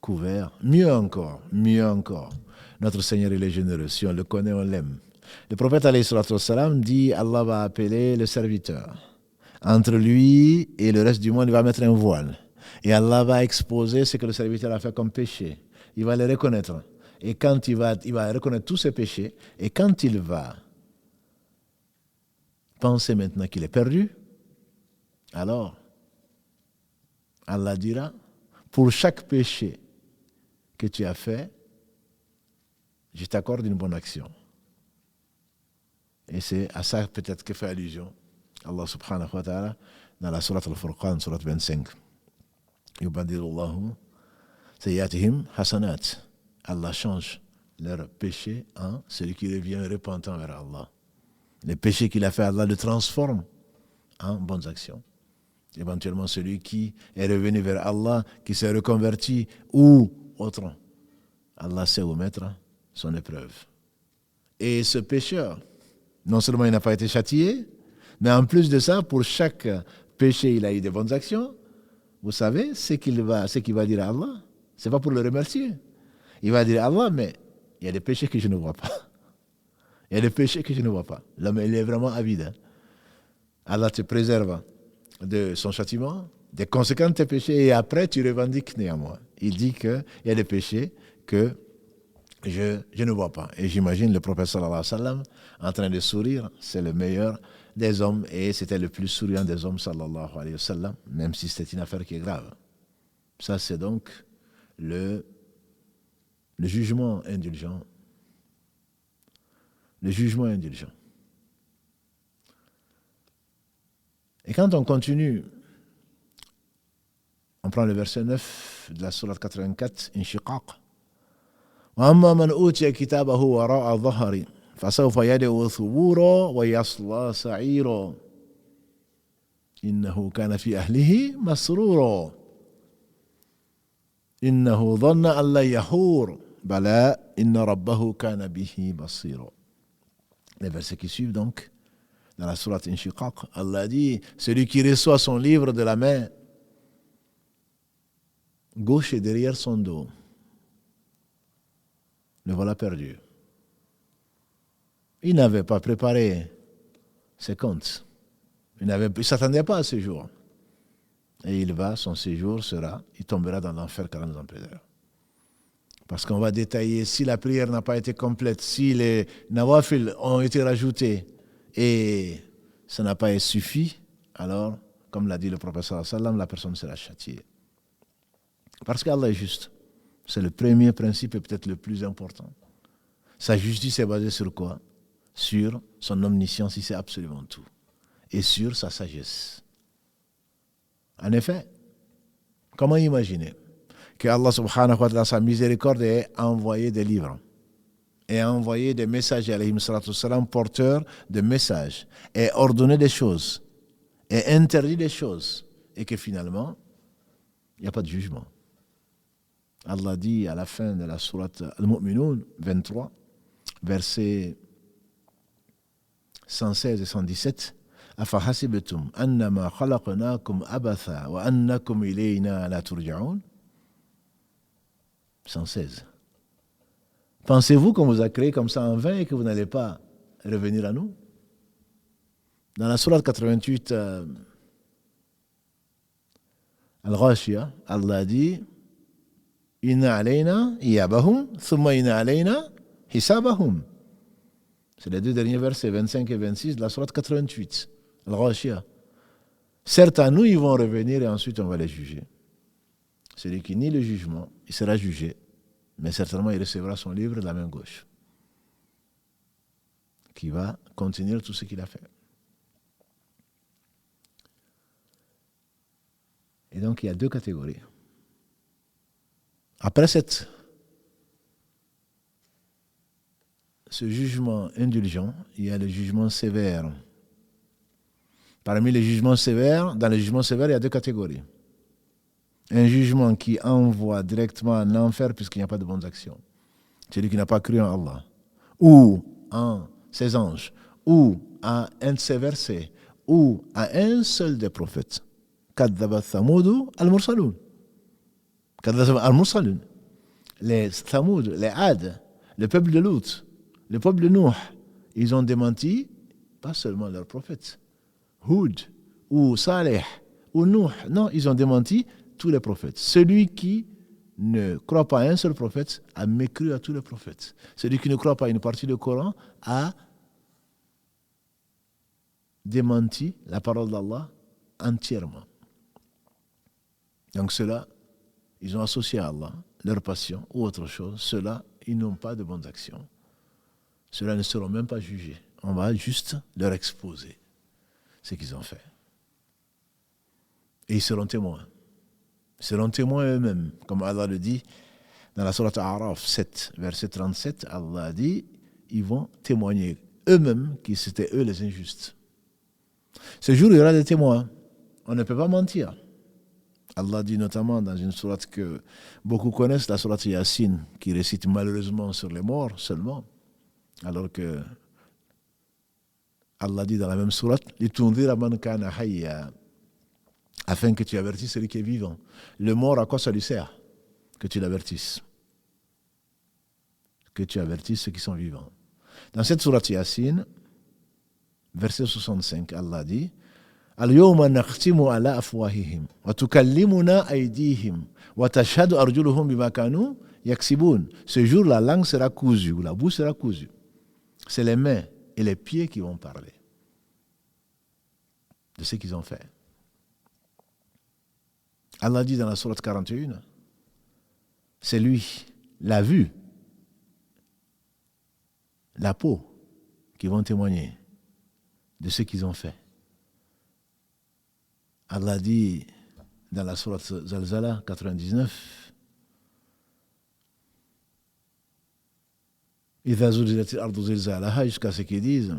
couvert, mieux encore. Notre Seigneur, il est généreux. Si on le connaît, on l'aime. Le prophète, alayhi salatu wassalam, dit, Allah va appeler le serviteur. Entre lui et le reste du monde, il va mettre un voile. Et Allah va exposer ce que le serviteur a fait comme péché. Il va les reconnaître. Et quand il va reconnaître tous ses péchés, et quand il va penser maintenant qu'il est perdu, alors Allah dira, pour chaque péché que tu as fait, je t'accorde une bonne action. Et c'est à ça peut-être que fait allusion Allah subhanahu wa ta'ala dans la sourate Al-Furqan, sourate 25. Yubadilullahu sayyatihim hasanat. Allah change leur péché en celui qui revient repentant vers Allah. Les péchés qu'il a fait, Allah le transforme en bonnes actions. Éventuellement celui qui est revenu vers Allah, qui s'est reconverti ou autre, Allah sait où mettre son épreuve. Et ce pécheur, non seulement il n'a pas été châtié, mais en plus de ça, pour chaque péché, il a eu des bonnes actions. Vous savez ce qu'il va dire à Allah? Ce n'est pas pour le remercier. Il va dire à Allah, mais il y a des péchés que je ne vois pas. Il y a des péchés que je ne vois pas. L'homme, il est vraiment avide. Allah te préserve de son châtiment, des conséquences de tes péchés, et après tu revendiques néanmoins. Il dit qu'il y a des péchés que je ne vois pas. Et j'imagine le prophète sallallahu alayhi wa sallam en train de sourire, c'est le meilleur des hommes, et c'était le plus souriant des hommes sallallahu alayhi wa sallam, même si c'était une affaire qui est grave. Ça c'est donc le jugement indulgent. Le jugement indulgent. Et quand on continue, on prend le verset 9 de la sourate 84, Inshiqaq. وأما من أوتي كتابه وراء ظهري فسوف يدعو ثبورا ويصلى سعيرا إنه كان في أهله مسرورا إنه ظن أن لن يحور بلى إن ربه كان به بصيرا. Les versets qui suivent donc, dans la sourate Inshiqaq, Allah dit, celui qui reçoit son livre de la main gauche et derrière son dos, le voilà perdu. Il n'avait pas préparé ses comptes. Il ne s'attendait pas à ce jour. Et son séjour sera, il tombera dans l'enfer 40 ans plus tard. Parce qu'on va détailler si la prière n'a pas été complète, si les nawafil ont été rajoutés et ça n'a pas suffi, alors, comme l'a dit le prophète sallallahu alayhi wa sallam, la personne sera châtiée. Parce qu'Allah est juste. C'est le premier principe et peut-être le plus important. Sa justice est basée sur quoi? Sur son omniscience, il sait absolument tout. Et sur sa sagesse. En effet, comment imaginer que Allah subhanahu wa ta'ala, sa miséricorde, ait envoyé des livres et envoyé des messagers, alayhim salatu salam, porteurs de messages, et ordonné des choses, et interdit des choses, et que finalement, il n'y a pas de jugement. Allah dit à la fin de la sourate Al-Mu'minun 23, versets 116 et 117, أَفَحَسِبْتُمْ أَنَّمَا خَلَقْنَاكُمْ أَبَثًا وَأَنَّكُمْ إِلَيْنَا لَا تُرْجَعُونَ 116. Pensez-vous qu'on vous a créé comme ça en vain et que vous n'allez pas revenir à nous? Dans la sourate 88, Al-Ghashiyah, Allah dit Inna alayna iyabahum, thumma inna alayna hisabahum. C'est les deux derniers versets, 25 et 26 de la sourate 88, Al-Ghashiyah. Certes, à nous, ils vont revenir et ensuite on va les juger. Celui qui nie le jugement, il sera jugé, mais certainement il recevra son livre de la main gauche, qui va contenir tout ce qu'il a fait. Et donc il y a deux catégories. Après ce jugement indulgent, il y a le jugement sévère. Parmi les jugements sévères, dans les jugements sévères, il y a deux catégories. Un jugement qui envoie directement en enfer puisqu'il n'y a pas de bonnes actions. Celui qui n'a pas cru en Allah, ou en ses anges, ou à un de ses versets, ou à un seul des prophètes. Kaddabat Thamoud al-Mursalun. Al-Mursalun. Les Thamoud, les Had, le peuple de Lut, le peuple de Nuh, ils ont démenti pas seulement leurs prophètes, Hud, ou Saleh, ou Nuh. Non, ils ont démenti tous les prophètes. Celui qui ne croit pas à un seul prophète a mécru à tous les prophètes. Celui qui ne croit pas à une partie du Coran a démenti la parole d'Allah entièrement. Donc ceux-là, ils ont associé à Allah leur passion ou autre chose. Ceux-là, ils n'ont pas de bonnes actions. Ceux-là ne seront même pas jugés. On va juste leur exposer ce qu'ils ont fait. Et ils seront témoins. Ils seront témoins eux-mêmes. Comme Allah le dit dans la sourate A'raf 7, verset 37, Allah dit, ils vont témoigner eux-mêmes que c'était eux les injustes. Ce jour, il y aura des témoins. On ne peut pas mentir. Allah dit notamment dans une sourate que beaucoup connaissent, la sourate Yasin, qui récite malheureusement sur les morts seulement, alors que Allah dit dans la même sourate, afin que tu avertisses celui qui est vivant. Le mort, à quoi ça lui sert? Que tu l'avertisses. Que tu avertisses ceux qui sont vivants. Dans cette sourate Yasin, verset 65, Allah dit اليوم نختم على أفواههم وتكلمنا أيديهم وتشهد أرجلهم بما كانوا يكسبون. Ce jour, la langue sera cousue, ou la bouche sera cousue. C'est les mains et les pieds qui vont parler de ce qu'ils ont fait. Allah dit dans la sourate 41, c'est lui, la vue, la peau qui vont témoigner de ce qu'ils ont fait. Allah dit dans la sourate Zalzala 99, إذا زلزلت الأرض زلزالها, jusqu'à ce qu'ils disent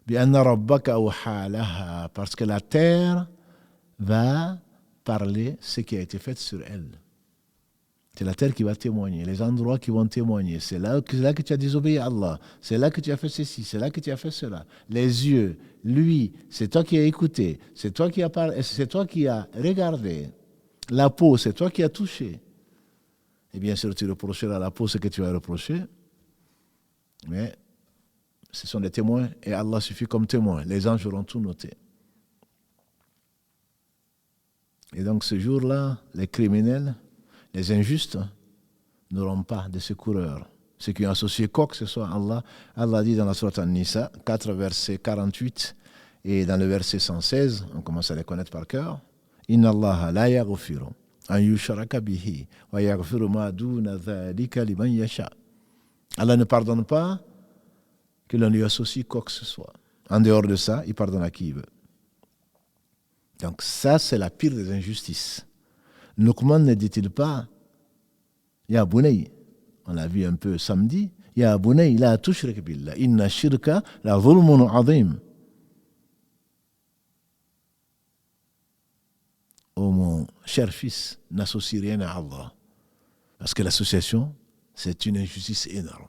بأن ربك أوحى لها, parce que la terre va parler ce qui a été fait sur elle. C'est la terre qui va témoigner, les endroits qui vont témoigner. C'est là que tu as désobéi à Allah. C'est là que tu as fait ceci, c'est là que tu as fait cela. Les yeux, lui, c'est toi qui as écouté, c'est toi qui as parlé, c'est toi qui as regardé. La peau, c'est toi qui as touché. Et bien sûr, tu reprocheras à la peau ce que tu as reproché. Mais ce sont des témoins et Allah suffit comme témoin. Les anges auront tout noté. Et donc ce jour-là, les criminels, les injustes n'auront pas de secoureurs. Ceux qui ont associé quoi que ce soit à Allah, Allah dit dans la sourate An-Nisa, 4 verset 48 et dans le verset 116, on commence à les connaître par cœur. Inna Allah la yaghfiru an yushraka bihi wa yaghfiru ma duna dhalika liman yasha. Allah ne pardonne pas que l'on lui associe quoi que ce soit. En dehors de ça, il pardonne à qui il veut. Donc ça, c'est la pire des injustices. Luqman ne dit-il pas, Ya Bunay, on l'a vu un peu samedi, Ya Bunay, la tushrik billah, inna shirka la zulmun azim. Oh mon cher fils, n'associe rien à Allah. Parce que l'association, c'est une injustice énorme.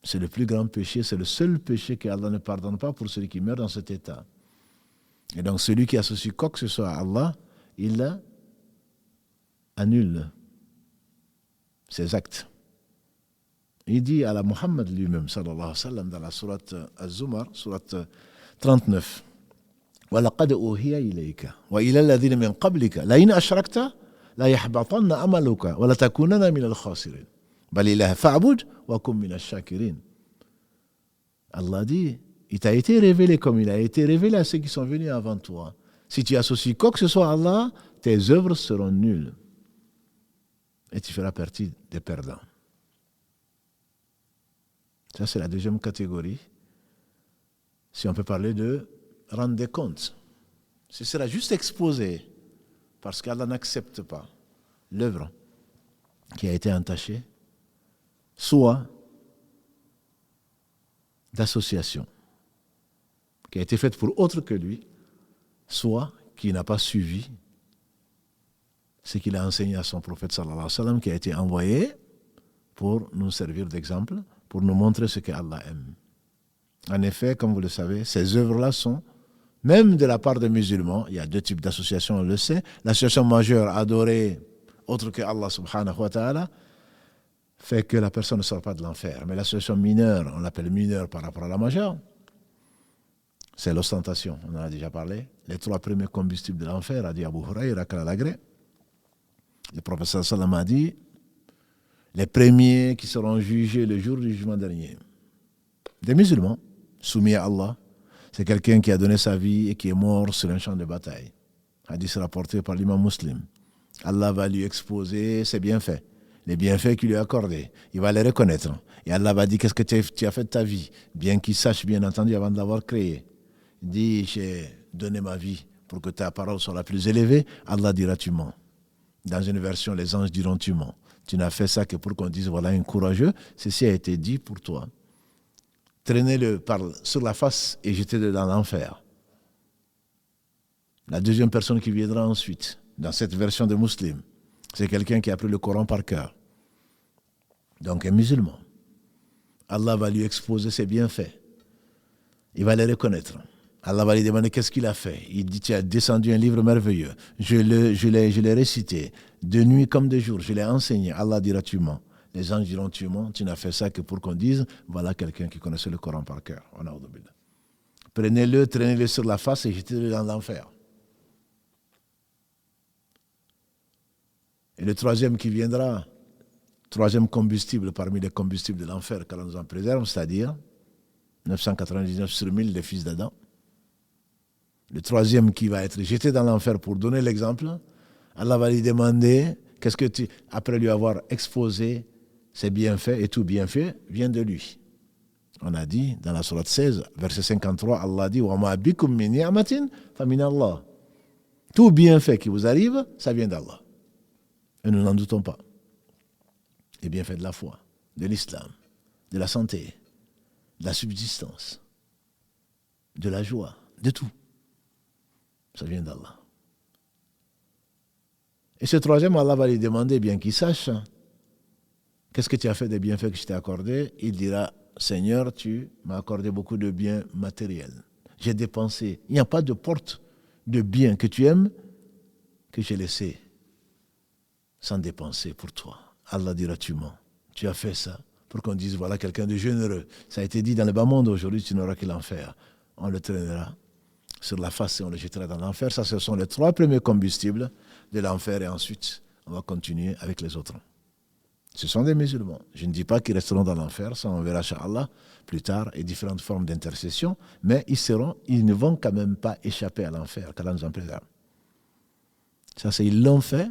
C'est le plus grand péché, c'est le seul péché que Allah ne pardonne pas pour celui qui meurt dans cet état. Et donc celui qui associe quoi que ce soit à Allah, il annule ses actes. Il dit à la Muhammad lui-même, sallallahu alayhi wa sallam, dans la sourate Az-Zumar, sourate 39, وَلَقَدْ أُوحِيَ إِلَيْكَ وَإِلَى الَّذِينَ مِنْ قَبْلِكَ لَئِنْ أَشْرَكْتَ لَيَحْبَطَنَّ عَمَلُكَ وَلَتَكُونَنَّ مِنَ الْخَاسِرِينَ بَلِ اللَّهَ فَاعْبُدْ وَكُنْ مِنَ الشَّاكِرِينَ. Allah dit, il t'a été révélé comme il a été révélé à ceux qui sont venus avant toi. Si tu associes quoi que ce soit à Allah, tes œuvres seront nulles. Et tu feras partie des perdants. Ça, c'est la deuxième catégorie. Si on peut parler de rendre des comptes. Ce sera juste exposé parce qu'Allah n'accepte pas l'œuvre qui a été entachée, soit d'association qui a été faite pour autre que lui, soit qui n'a pas suivi ce qu'il a enseigné à son prophète sallallahu alayhi wa sallam, qui a été envoyé pour nous servir d'exemple, pour nous montrer ce qu'Allah aime. En effet, comme vous le savez, ces œuvres-là sont, même de la part des musulmans, il y a deux types d'associations, on le sait. L'association majeure, adorer autre que Allah subhanahu wa ta'ala, fait que la personne ne sort pas de l'enfer. Mais l'association mineure, on l'appelle mineure par rapport à la majeure, c'est l'ostentation, on en a déjà parlé. Les 3 premiers combustibles de l'enfer, a dit Abu Huraïra Kalalagré. Le professeur Sallam a dit, les premiers qui seront jugés le jour du jugement dernier, des musulmans, soumis à Allah, c'est quelqu'un qui a donné sa vie et qui est mort sur un champ de bataille. Hadith rapporté par l'imam Muslim. Allah va lui exposer ses bienfaits, les bienfaits qu'il lui a accordés. Il va les reconnaître. Et Allah va dire, qu'est-ce que tu as fait de ta vie? Bien qu'il sache, bien entendu, avant de l'avoir créé. Il dit, j'ai donné ma vie pour que ta parole soit la plus élevée. Allah dira, tu mens. Dans une version, les anges diront, tu mens. Tu n'as fait ça que pour qu'on dise, voilà un courageux. Ceci a été dit pour toi. Traînez-le sur la face et jetez-le dans l'enfer. La deuxième personne qui viendra ensuite, dans cette version de Muslim, c'est quelqu'un qui a appris le Coran par cœur. Donc un musulman. Allah va lui exposer ses bienfaits. Il va les reconnaître. Allah va lui demander qu'est-ce qu'il a fait. Il dit, tu as descendu un livre merveilleux. Je l'ai récité, de nuit comme de jour. Je l'ai enseigné. Allah dira, tu mens. Les gens diront, tu mens. Tu n'as fait ça que pour qu'on dise, voilà quelqu'un qui connaissait le Coran par cœur. Prenez-le, traînez-le sur la face et jetez-le dans l'enfer. Et le troisième qui viendra, troisième combustible parmi les combustibles de l'enfer qu'Allah nous en préserve, c'est-à-dire 999 sur 1000 des fils d'Adam. Le troisième qui va être jeté dans l'enfer pour donner l'exemple, Allah va lui demander, qu'est-ce que tu, après lui avoir exposé ses bienfaits, et tout bienfait vient de lui. On a dit dans la sourate 16, verset 53, Allah dit, وَمَا بِكُم مِّن نِعْمَةٍ فَمِنَ اللَّهِ. Tout bienfait qui vous arrive, ça vient d'Allah. Et nous n'en doutons pas. Les bienfaits de la foi, de l'islam, de la santé, de la subsistance, de la joie, de tout. Ça vient d'Allah. Et ce troisième, Allah va lui demander, bien qu'il sache, qu'est-ce que tu as fait des bienfaits que je t'ai accordés? Il dira, Seigneur, tu m'as accordé beaucoup de biens matériels. J'ai dépensé. Il n'y a pas de porte de biens que tu aimes que j'ai laissé sans dépenser pour toi. Allah dira, tu mens. Tu as fait ça pour qu'on dise, voilà quelqu'un de généreux. Ça a été dit dans le bas monde, aujourd'hui tu n'auras que l'enfer. On le traînera sur la face et on le jettera dans l'enfer. Ça, ce sont les 3 premiers combustibles de l'enfer et ensuite, on va continuer avec les autres. Ce sont des musulmans. Je ne dis pas qu'ils resteront dans l'enfer, ça on verra chez Allah plus tard et différentes formes d'intercession, mais ils ne vont quand même pas échapper à l'enfer, qu'Allah nous en préserve. Ça, ils l'ont fait,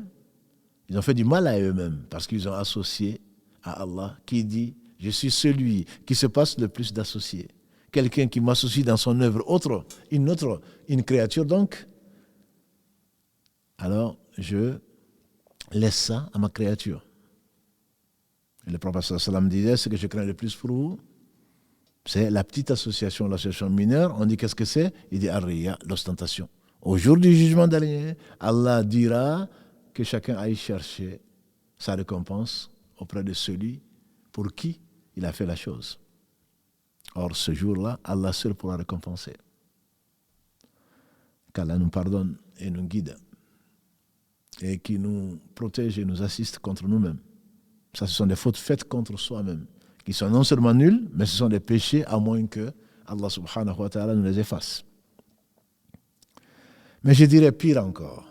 ils ont fait du mal à eux-mêmes parce qu'ils ont associé à Allah qui dit « Je suis celui qui se passe le plus d'associés ». Quelqu'un qui m'associe dans son œuvre une créature donc, alors je laisse ça à ma créature. Et le prophète sallam disait, ce que je crains le plus pour vous, c'est la petite association, l'association mineure. On dit qu'est-ce que c'est? Il dit Ar-Riya, l'ostentation. Au jour du jugement dernier, Allah dira que chacun aille chercher sa récompense auprès de celui pour qui il a fait la chose. Or, ce jour-là, Allah seul pourra récompenser. Qu'Allah nous pardonne et nous guide et qui nous protège et nous assiste contre nous-mêmes. Ça, ce sont des fautes faites contre soi-même, qui sont non seulement nulles, mais ce sont des péchés à moins que Allah subhanahu wa ta'ala nous les efface. Mais je dirais pire encore,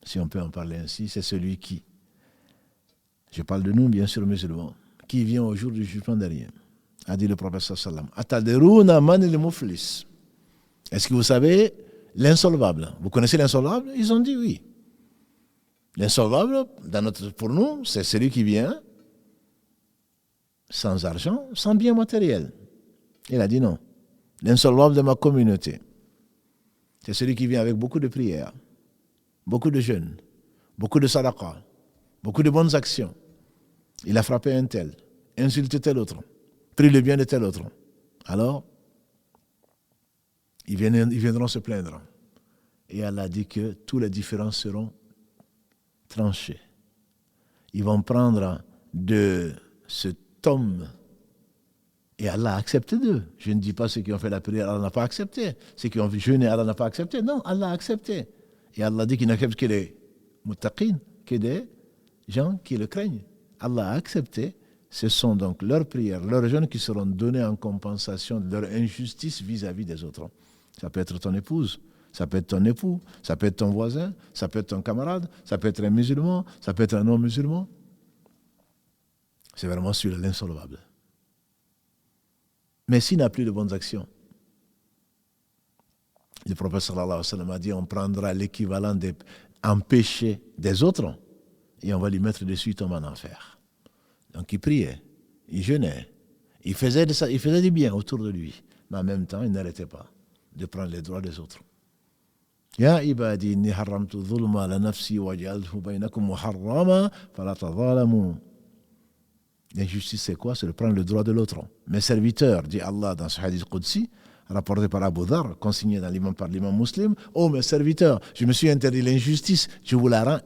si on peut en parler ainsi, c'est celui qui, je parle de nous bien sûr musulmans, qui vient au jour du jugement dernier, a dit le prophète sallam, Ataderouna man il muflis. Est-ce que vous savez l'insolvable? Vous connaissez l'insolvable? Ils ont dit oui. L'insolvable, pour nous, c'est celui qui vient sans argent, sans bien matériel. Il a dit non. L'insolvable de ma communauté, c'est celui qui vient avec beaucoup de prières, beaucoup de jeûnes, beaucoup de sadaqa, beaucoup de bonnes actions. Il a frappé un tel, insulté tel autre, pris le bien de tel autre. Alors, ils viendront se plaindre. Et Allah dit que tous les différends seront tranchés. Ils vont prendre de cet homme et Allah a accepté d'eux. Je ne dis pas ceux qui ont fait la prière, Allah n'a pas accepté. Ceux qui ont jeûné, Allah n'a pas accepté. Non, Allah a accepté. Et Allah dit qu'il n'accepte que les muttaqin, que des gens qui le craignent. Allah a accepté. Ce sont donc leurs prières, leurs jeûnes qui seront donnés en compensation de leur injustice vis-à-vis des autres. Ça peut être ton épouse, ça peut être ton époux, ça peut être ton voisin, ça peut être ton camarade, ça peut être un musulman, ça peut être un non-musulman. C'est vraiment celui-là l'insolvable. Mais s'il n'a plus de bonnes actions, le prophète sallallahu alayhi wa sallam a dit on prendra l'équivalent en péché des autres et on va lui mettre dessus, il tombe en enfer. Donc il priait, il jeûnait, il faisait du bien autour de lui, mais en même temps il n'arrêtait pas de prendre les droits des autres. Ya ibadi inni haramtu dhulma ala nafsi wa ja'altuhu bainakum muharrama fala tadhalamu. L'injustice c'est quoi? C'est de prendre le droit de l'autre. Mes serviteurs, dit Allah dans ce hadith Qudsi, rapporté par Abu Dhar, consigné par l'imam muslim, oh mes serviteurs, je me suis interdit l'injustice, je vous la rends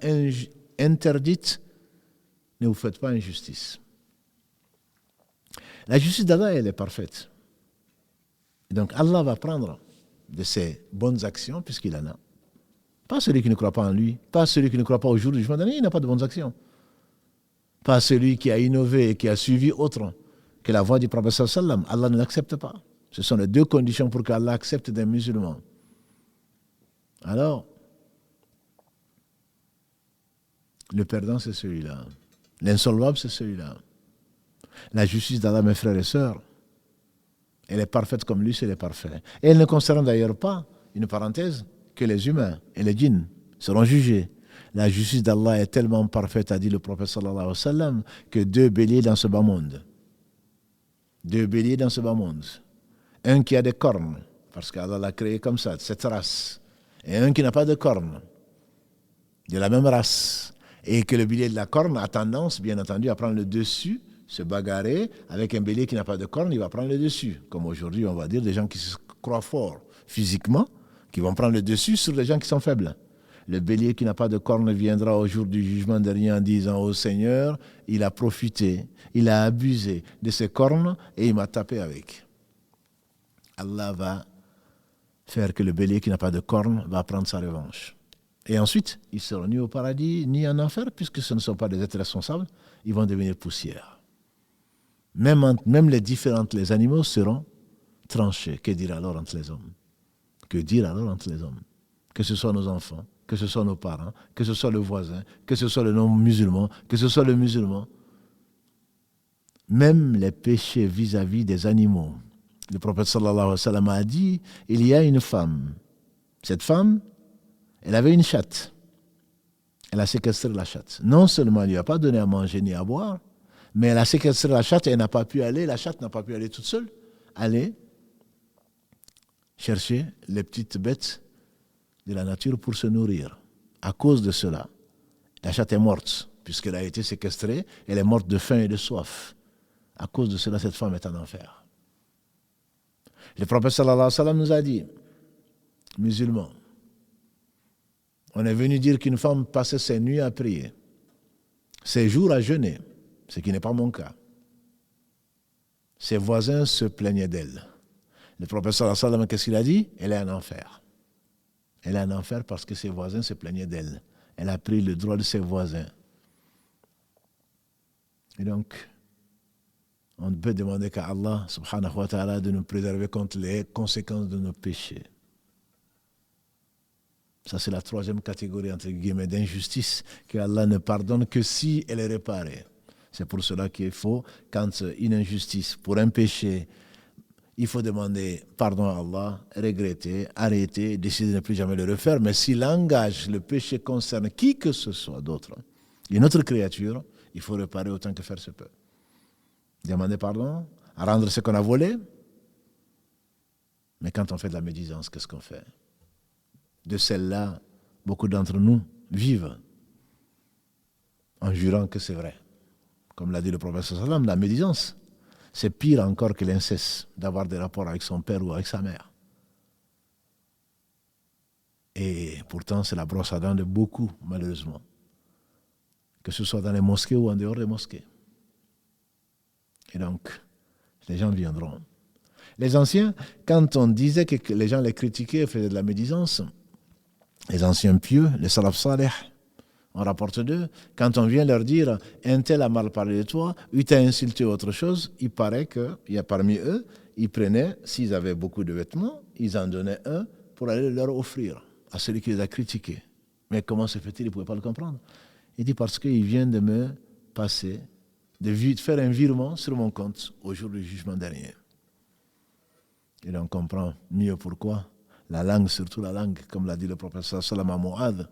interdite, ne vous faites pas injustice. La justice d'Allah, elle est parfaite. Et donc Allah va prendre de ses bonnes actions, puisqu'il en a. Pas celui qui ne croit pas en lui, pas celui qui ne croit pas au jour du jugement dernier, il n'a pas de bonnes actions. Pas celui qui a innové et qui a suivi autre que la voie du prophète sallam. Allah ne l'accepte pas. Ce sont les deux conditions pour qu'Allah accepte des musulmans. Alors, le perdant, c'est celui-là. L'insolvable, c'est celui-là. La justice d'Allah, mes frères et sœurs, elle est parfaite comme lui, c'est le parfait. Et elle ne concerne d'ailleurs pas, une parenthèse, que les humains et les djinns seront jugés. La justice d'Allah est tellement parfaite, a dit le prophète sallallahu alayhi wa sallam, que 2 béliers dans ce bas monde. 2 béliers dans ce bas monde. Un qui a des cornes, parce qu'Allah l'a créé comme ça, cette race. et un qui n'a pas de corne, de la même race, et que le bélier de la corne a tendance, bien entendu, à prendre le dessus, se bagarrer avec un bélier qui n'a pas de corne, il va prendre le dessus. Comme aujourd'hui, on va dire des gens qui se croient forts physiquement, qui vont prendre le dessus sur les gens qui sont faibles. Le bélier qui n'a pas de corne viendra au jour du jugement dernier en disant au Seigneur, il a profité, il a abusé de ses cornes et il m'a tapé avec. Allah va faire que le bélier qui n'a pas de corne va prendre sa revanche. Et ensuite, ils ne seront ni au paradis ni en enfer, puisque ce ne sont pas des êtres responsables, ils vont devenir poussière. Même les animaux seront tranchés. Que dire alors entre les hommes? Que dire alors entre les hommes? Que ce soit nos enfants, que ce soit nos parents, que ce soit le voisin, que ce soit le non-musulman, que ce soit le musulman. Même les péchés vis-à-vis des animaux. Le prophète sallallahu alayhi wa sallam a dit, il y a une femme. Cette femme, elle avait une chatte. Elle a séquestré la chatte. Non seulement elle ne lui a pas donné à manger ni à boire, mais elle a séquestré la chatte et elle n'a pas pu aller, la chatte n'a pas pu aller toute seule, aller chercher les petites bêtes de la nature pour se nourrir. À cause de cela, la chatte est morte, puisqu'elle a été séquestrée, elle est morte de faim et de soif. À cause de cela, cette femme est en enfer. Le prophète sallallahu alayhi wa sallam nous a dit, musulmans, on est venu dire qu'une femme passait ses nuits à prier, ses jours à jeûner, ce qui n'est pas mon cas. Ses voisins se plaignaient d'elle. Le prophète sallallahu alayhi wa sallam, qu'est-ce qu'il a dit? Elle est en enfer. Elle est en enfer parce que ses voisins se plaignaient d'elle. Elle a pris le droit de ses voisins. Et donc, on ne peut demander qu'à Allah, subhanahu wa ta'ala, de nous préserver contre les conséquences de nos péchés. Ça, c'est la troisième catégorie, entre guillemets, d'injustice, que Allah ne pardonne que si elle est réparée. C'est pour cela qu'il faut, quand une injustice, pour un péché, il faut demander pardon à Allah, regretter, arrêter, décider de ne plus jamais le refaire. Mais si l'engage, le péché concerne qui que ce soit d'autre, une autre créature, il faut réparer autant que faire se peut. Demander pardon, rendre ce qu'on a volé. Mais quand on fait de la médisance, qu'est-ce qu'on fait? De celle-là, beaucoup d'entre nous vivent en jurant que c'est vrai. Comme l'a dit le prophète sallallahu alayhi wa sallam, la médisance, c'est pire encore que l'inceste, d'avoir des rapports avec son père ou avec sa mère. Et pourtant, c'est la brosse à dents de beaucoup, malheureusement. Que ce soit dans les mosquées ou en dehors des mosquées. Et donc, les gens viendront. Les anciens, quand on disait que les gens les critiquaient, faisaient de la médisance, les anciens pieux, les salaf salih, on rapporte d'eux, quand on vient leur dire un tel a mal parlé de toi, il t'a insulté autre chose, il paraît qu'il y a parmi eux, ils prenaient, s'ils avaient beaucoup de vêtements, ils en donnaient un pour aller leur offrir à celui qui les a critiqués. Mais comment se fait-il? Ils ne pouvaient pas le comprendre. Il dit parce qu'il vient de me passer, de faire un virement sur mon compte au jour du jugement dernier. Et là on comprend mieux pourquoi la langue, surtout la langue, comme l'a dit le prophète sallallahu alayhi wa sallam à Mu'adh,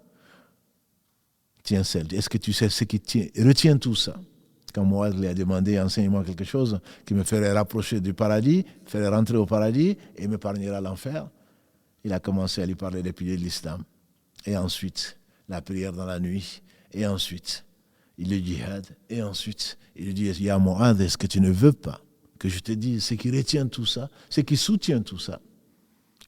tient celle. Est-ce que tu sais ce qui retient tout ça? Quand Mu'adh lui a demandé, enseigne-moi quelque chose qui me ferait rapprocher du paradis, ferait rentrer au paradis et m'épargnera l'enfer, il a commencé à lui parler des piliers de l'islam. Et ensuite, la prière dans la nuit. Et ensuite, le djihad. Et ensuite, il lui dit, Ya Mu'adh, est-ce que tu ne veux pas que je te dise ce qui retient tout ça, ce qui soutient tout ça?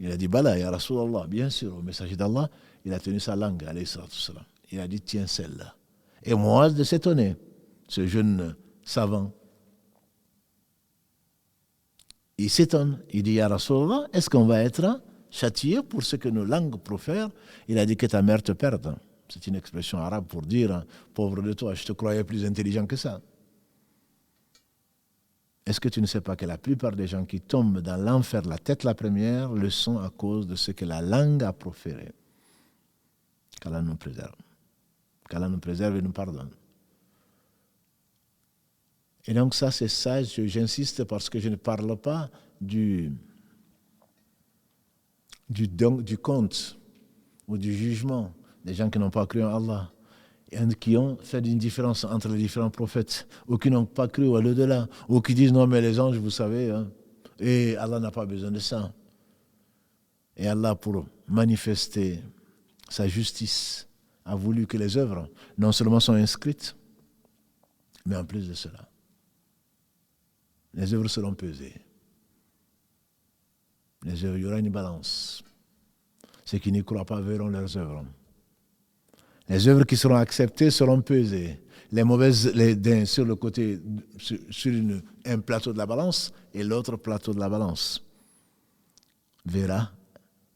Il a dit, Bala, ya Rasulallah, bien sûr, au messager d'Allah, il a tenu sa langue, alayhi salatu salam. Il a dit, tiens celle-là. Et Mu'adh de s'étonner, ce jeune savant. Il s'étonne. Il dit, Ya Rasulallah, est-ce qu'on va être châtié pour ce que nos langues profèrent? Il a dit que ta mère te perde. C'est une expression arabe pour dire, pauvre de toi, je te croyais plus intelligent que ça. Est-ce que tu ne sais pas que la plupart des gens qui tombent dans l'enfer, la tête la première, le sont à cause de ce que la langue a proféré? Qu'Allah nous préserve. Qu'Allah nous préserve et nous pardonne. Et donc ça, c'est ça, j'insiste parce que je ne parle pas du compte ou du jugement des gens qui n'ont pas cru en Allah, et qui ont fait une différence entre les différents prophètes, ou qui n'ont pas cru à l'au-delà, ou qui disent non mais les anges, vous savez, hein, et Allah n'a pas besoin de ça. Et Allah, pour manifester sa justice a voulu que les œuvres non seulement sont inscrites, mais en plus de cela, les œuvres seront pesées. Les œuvres, il y aura une balance. Ceux qui n'y croient pas verront leurs œuvres. Les œuvres qui seront acceptées seront pesées. Les mauvaises, sur le côté, sur un plateau de la balance, et l'autre plateau de la balance verra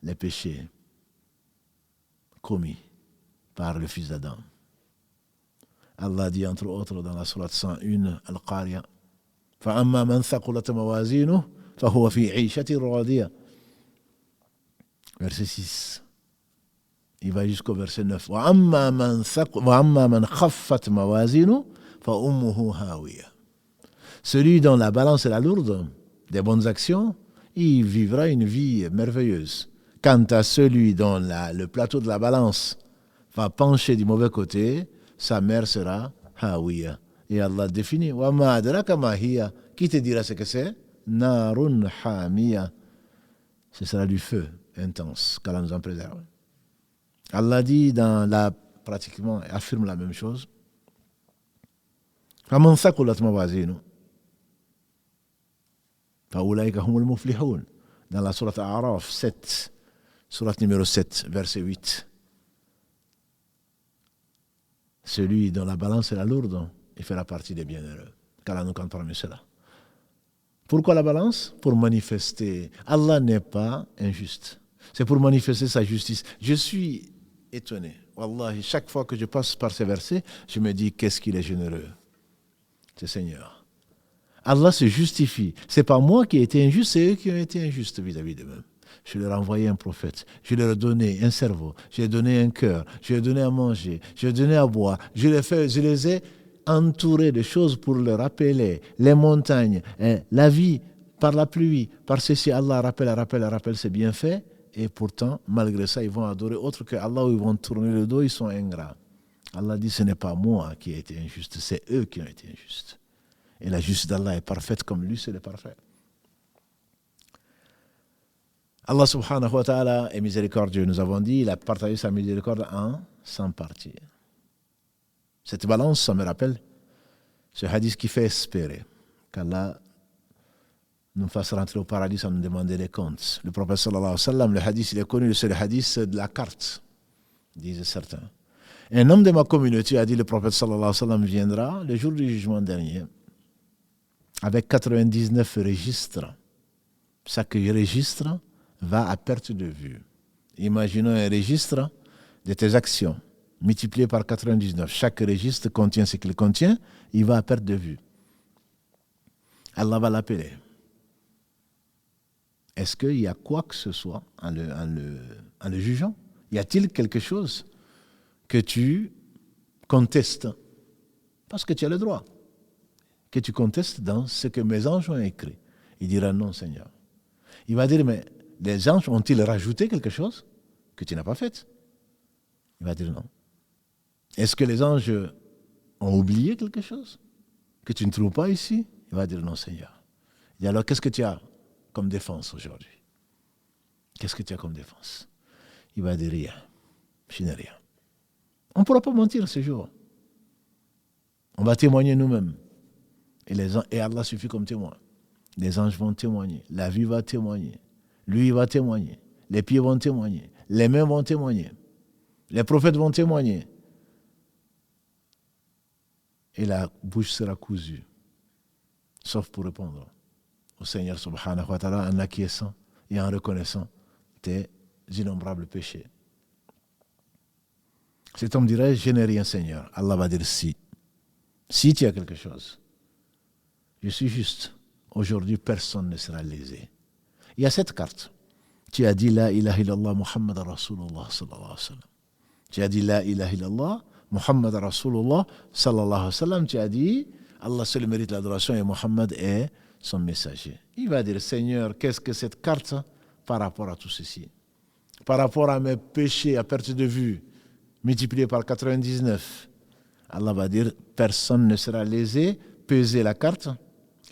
les péchés commis par le fils d'Adam. Allah dit entre autres dans la sourate 101 Al-Qariya, فَأَمَّا مَنْ ثَقُلَتْ مَوَازِينُهُ فَهُوَ فِي عِيشَةٍ رَاضِيَةٍ. Verset 6. Il va jusqu'au verset 9. وَأَمَّا مَنْ خَفَّتْ مَوَازِينُهُ فَأُمُّهُ هَاوِيَةٌ. Celui dont la balance est la lourde des bonnes actions, il vivra une vie merveilleuse. Quant à celui dont le plateau de la balance va pencher du mauvais côté, sa mère sera hawiya. Et Allah définit wa ma adraka ma hiya. Qui te dira ce que c'est? Narun hamiya. Ce sera du feu intense qu'Allah nous en préserve. Allah dit pratiquement affirme la même chose. Faman thaqulat mawazinu fa ulaika humul muflihun. Dans la sourate A'raf 7, sourate numéro 7, verset 8. Celui dont la balance est la lourde, il fera partie des bienheureux. Qu'Allah nous compte parmi cela. Pourquoi la balance? Pour manifester. Allah n'est pas injuste. C'est pour manifester sa justice. Je suis étonné. Wallahi, chaque fois que je passe par ces versets, je me dis qu'est-ce qu'il est généreux. C'est Seigneur. Allah se justifie. C'est pas moi qui ai été injuste, c'est eux qui ont été injustes vis-à-vis d'eux-mêmes. Je leur ai envoyé un prophète, je leur ai donné un cerveau, je leur ai donné un cœur, je leur ai donné à manger, je leur ai donné à boire, je les ai entourés de choses pour leur rappeler les montagnes, la vie par la pluie, par ceci. Allah rappelle ses bienfaits, et pourtant, malgré ça, ils vont adorer autre que Allah, ou ils vont tourner le dos, ils sont ingrats. Allah dit, ce n'est pas moi qui ai été injuste, c'est eux qui ont été injustes. Et la justice d'Allah est parfaite comme lui, c'est le parfait. Allah subhanahu wa ta'ala est miséricordieux. Nous avons dit, il a partagé sa miséricorde en 100 parties. Cette balance, ça me rappelle ce hadith qui fait espérer qu'Allah nous fasse rentrer au paradis sans nous demander des comptes. Le prophète sallallahu alayhi wa sallam, le hadith, il est connu, c'est le hadith de la carte, disent certains. Un homme de ma communauté a dit, le prophète sallallahu alayhi wa sallam viendra le jour du jugement dernier avec 99 registres. Chaque registre va à perte de vue. Imaginons un registre de tes actions multiplié par 99. Chaque registre contient ce qu'il contient, il va à perte de vue. Allah va l'appeler. Est-ce qu'il y a quoi que ce soit en le jugeant? Y a-t-il quelque chose que tu contestes? Parce que tu as le droit. Que tu contestes dans ce que mes anges ont écrit. Il dira non, Seigneur. Il va dire, mais les anges ont-ils rajouté quelque chose que tu n'as pas fait? Il va dire non. Est-ce que les anges ont oublié quelque chose que tu ne trouves pas ici? Il va dire non, Seigneur. Il dit alors, qu'est-ce que tu as comme défense aujourd'hui? Qu'est-ce que tu as comme défense? Il va dire rien. Je n'ai rien. On ne pourra pas mentir ce jour. On va témoigner nous-mêmes. Et Allah suffit comme témoin. Les anges vont témoigner. La vie va témoigner. Lui va témoigner. Les pieds vont témoigner. Les mains vont témoigner. Les prophètes vont témoigner. Et la bouche sera cousue. Sauf pour répondre au Seigneur subhanahu wa ta'ala en acquiesçant et en reconnaissant tes innombrables péchés. Cet homme dirait, je n'ai rien, Seigneur. Allah va dire si. Si tu as quelque chose. Je suis juste. Aujourd'hui, personne ne sera lésé. Il y a cette carte. Tu as dit la ilaha illallah Muhammad Rasulullah sallallahu alayhi wa sallam. Tu as dit la ilaha illallah Muhammad Rasulullah sallallahu alayhi wa sallam. Tu as dit Allah seul mérite l'adoration et Muhammad est son messager. Il va dire, Seigneur, qu'est-ce que cette carte par rapport à tout ceci? Par rapport à mes péchés à perte de vue, multipliés par 99, Allah va dire, personne ne sera lésé, peser la carte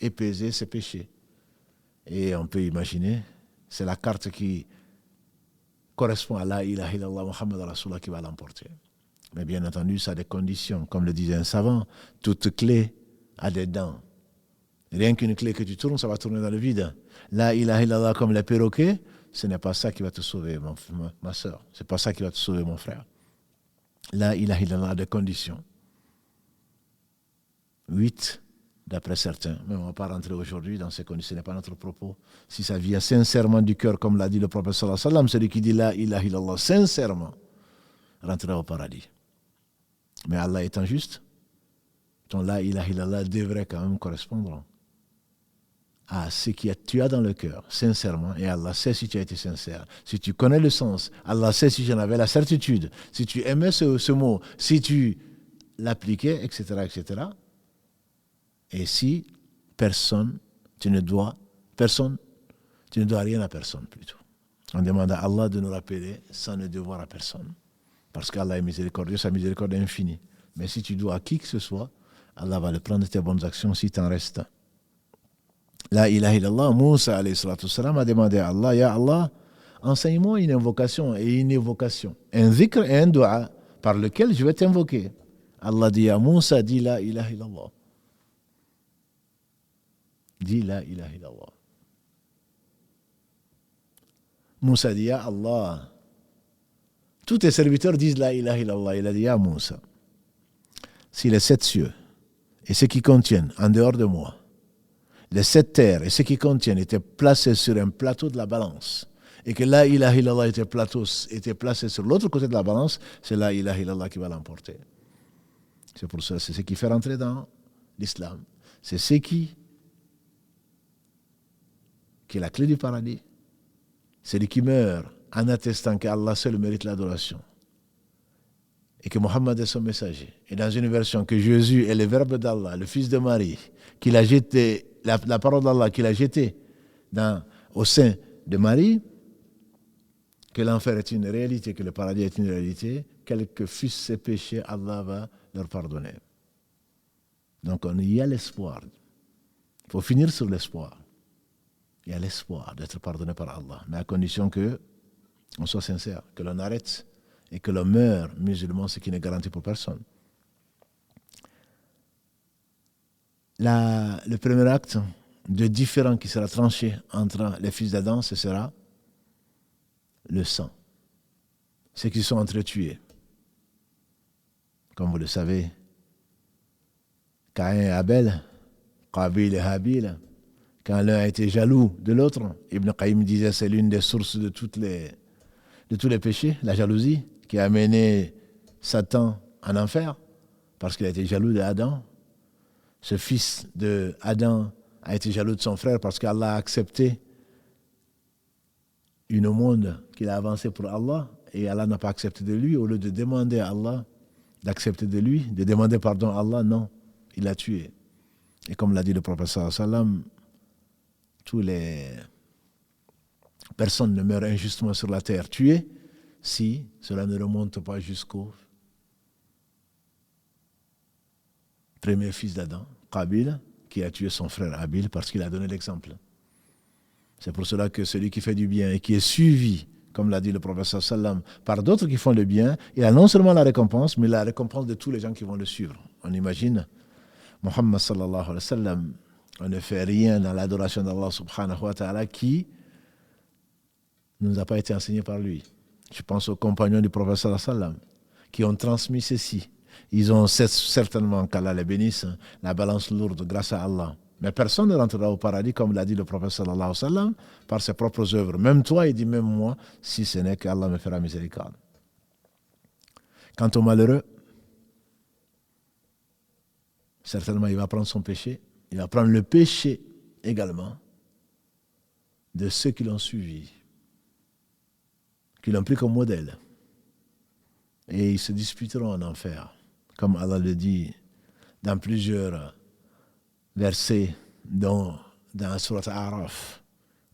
et peser ses péchés. Et on peut imaginer, c'est la carte qui correspond à la ilaha illallah Muhammad Rasulullah qui va l'emporter. Mais bien entendu, ça a des conditions. Comme le disait un savant, toute clé a des dents. Rien qu'une clé que tu tournes, ça va tourner dans le vide. La ilaha illallah comme les perroquets, ce n'est pas ça qui va te sauver, ma soeur. Ce n'est pas ça qui va te sauver, mon frère. La ilaha illallah a des conditions. 8, d'après certains. Mais on ne va pas rentrer aujourd'hui dans ces conditions, ce n'est pas notre propos. Si ça vient sincèrement du cœur, comme l'a dit le prophète sallallahu alayhi wa sallam, celui qui dit la ilaha illallah sincèrement, rentrera au paradis. Mais Allah étant juste, ton la ilaha illallah devrait quand même correspondre à ce que tu as dans le cœur, sincèrement, et Allah sait si tu as été sincère. Si tu connais le sens, Allah sait si j'en avais la certitude, si tu aimais ce mot, si tu l'appliquais, etc., etc. Et si tu ne dois rien à personne plutôt. On demande à Allah de nous rappeler sans ne devoir à personne. Parce qu'Allah est miséricordieux, sa miséricorde est infinie. Mais si tu dois à qui que ce soit, Allah va le prendre de tes bonnes actions si t'en restes. La ilaha illallah, Moussa alayhi salatu salam a demandé à Allah, Ya Allah, enseigne-moi une invocation et une évocation, un dhikr et un dua par lequel je vais t'invoquer. Allah dit à Moussa, dis la ilaha illallah. Dis la ilaha illallah. Moussa dit, Ya Allah, tous tes serviteurs disent la ilaha illallah. Il a dit, Ya Moussa, si les 7 cieux et ce qui contiennent en dehors de moi, les 7 terres et ce qui contiennent étaient placés sur un plateau de la balance, et que la ilaha illallah était placé sur l'autre côté de la balance, c'est la ilaha illallah qui va l'emporter. C'est pour ça, c'est ce qui fait rentrer dans l'islam. C'est ce qui est la clé du paradis. Celui qui meurt en attestant qu'Allah seul mérite l'adoration et que Mohammed est son messager. Et dans une version que Jésus est le verbe d'Allah, le fils de Marie, qu'il a jeté, la parole d'Allah qu'il a jetée au sein de Marie, que l'enfer est une réalité, que le paradis est une réalité, quels que fussent ses péchés, Allah va leur pardonner. Donc il y a l'espoir. Il faut finir sur l'espoir. Il y a l'espoir d'être pardonné par Allah, mais à condition qu'on soit sincère, que l'on arrête et que l'on meure musulman, ce qui n'est garanti pour personne. Le premier acte de différent qui sera tranché entre les fils d'Adam, ce sera le sang. Ceux qui sont entretués. Comme vous le savez, Caïn et Abel, Qabil et Habil, quand l'un a été jaloux de l'autre, Ibn Qayyim disait que c'est l'une des sources de tous les péchés, la jalousie, qui a amené Satan en enfer, parce qu'il a été jaloux d'Adam. Ce fils d'Adam a été jaloux de son frère parce qu'Allah a accepté une aumône qu'il a avancée pour Allah, et Allah n'a pas accepté de lui. Au lieu de demander à Allah d'accepter de lui, de demander pardon à Allah, non, il l'a tué. Et comme l'a dit le prophète sallallahu alayhi wa sallam, toutes les personnes ne meurent injustement sur la terre tuées si cela ne remonte pas jusqu'au premier fils d'Adam, Qabil, qui a tué son frère Habil parce qu'il a donné l'exemple. C'est pour cela que celui qui fait du bien et qui est suivi, comme l'a dit le prophète sallallahu alayhi wa sallam, par d'autres qui font le bien, il a non seulement la récompense, mais la récompense de tous les gens qui vont le suivre. On imagine Muhammad sallallahu alayhi wa sallam, on ne fait rien dans l'adoration d'Allah subhanahu wa ta'ala qui ne nous a pas été enseigné par lui. Je pense aux compagnons du prophète sallallahu alayhi wa sallam qui ont transmis ceci. Ils ont certainement, qu'Allah les bénisse, la balance lourde grâce à Allah. Mais personne ne rentrera au paradis, comme l'a dit le prophète sallallahu alayhi wa sallam, par ses propres œuvres. Même toi, il dit même moi, si ce n'est qu'Allah me fera miséricorde. Quant au malheureux, certainement il va prendre son péché, il va prendre le péché également de ceux qui l'ont suivi, qui l'ont pris comme modèle. Et ils se disputeront en enfer, comme Allah le dit dans plusieurs versets dans la sourate Araf.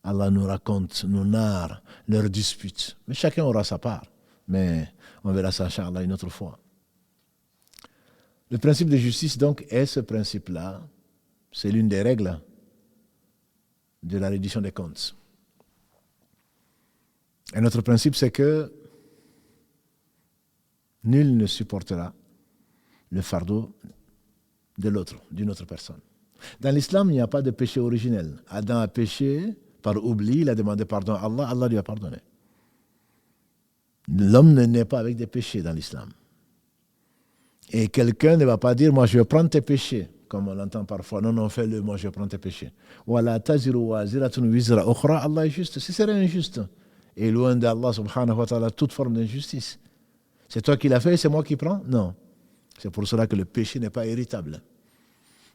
Allah nous raconte, nous narre leurs disputes. Mais chacun aura sa part. Mais on verra ça, Inch'Allah, une autre fois. Le principe de justice, donc, est ce principe-là. C'est l'une des règles de la reddition des comptes. Un autre principe, c'est que nul ne supportera le fardeau de l'autre, d'une autre personne. Dans l'islam, il n'y a pas de péché originel. Adam a péché par oubli, il a demandé pardon à Allah, Allah lui a pardonné. L'homme ne naît pas avec des péchés dans l'islam. Et quelqu'un ne va pas dire, moi je vais prendre tes péchés, comme on l'entend parfois. Non, non, fais-le, moi je vais prendre tes péchés. Wala taziru waziratun wizra ukhra. Allah est juste. Ce serait injuste. Et loin d'Allah subhanahu wa ta'ala toute forme d'injustice. C'est toi qui l'as fait, c'est moi qui prends? Non. C'est pour cela que le péché n'est pas héritable.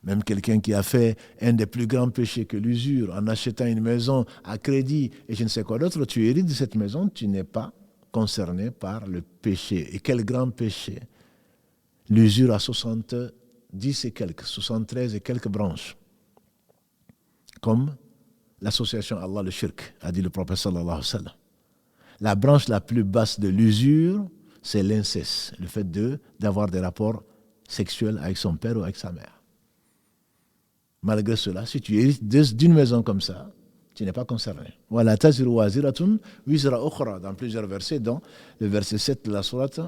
Même quelqu'un qui a fait un des plus grands péchés que l'usure, en achetant une maison à crédit et je ne sais quoi d'autre, tu hérites de cette maison, tu n'es pas concerné par le péché. Et quel grand péché! L'usure a 70 et quelques, 73 et quelques branches. Comme l'association Allah le shirk, a dit le prophète sallallahu alayhi wa sallam. La branche la plus basse de l'usure, c'est l'inceste, le fait d'avoir des rapports sexuels avec son père ou avec sa mère. Malgré cela, si tu hérites d'une maison comme ça, tu n'es pas concerné. Voilà, taziru waziratun wizra ukhra, dans plusieurs versets, dont le verset 7 de la sourate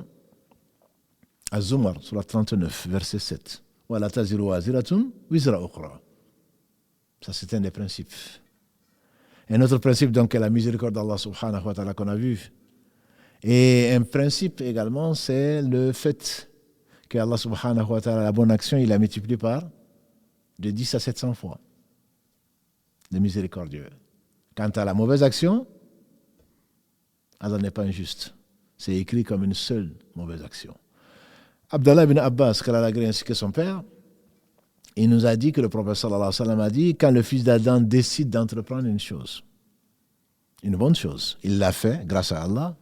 Az-Zumar, sourate 39, verset 7. Voilà, taziru waziratun wizra ukhra. Ça, c'est un des principes. Un autre principe, donc, est la miséricorde d'Allah subhanahu wa ta'ala qu'on a vu. Et un principe également, c'est le fait que Allah subhanahu wa ta'ala, la bonne action, il a multiplié par de 10 à 700 fois le miséricordieux. Quant à la mauvaise action, Allah n'est pas injuste. C'est écrit comme une seule mauvaise action. Abdallah ibn Abbas, qu'Allah l'a gré ainsi que son père, il nous a dit que le prophète sallallahu alayhi wa sallam a dit, quand le fils d'Adam décide d'entreprendre une chose, une bonne chose, il l'a fait grâce à Allah,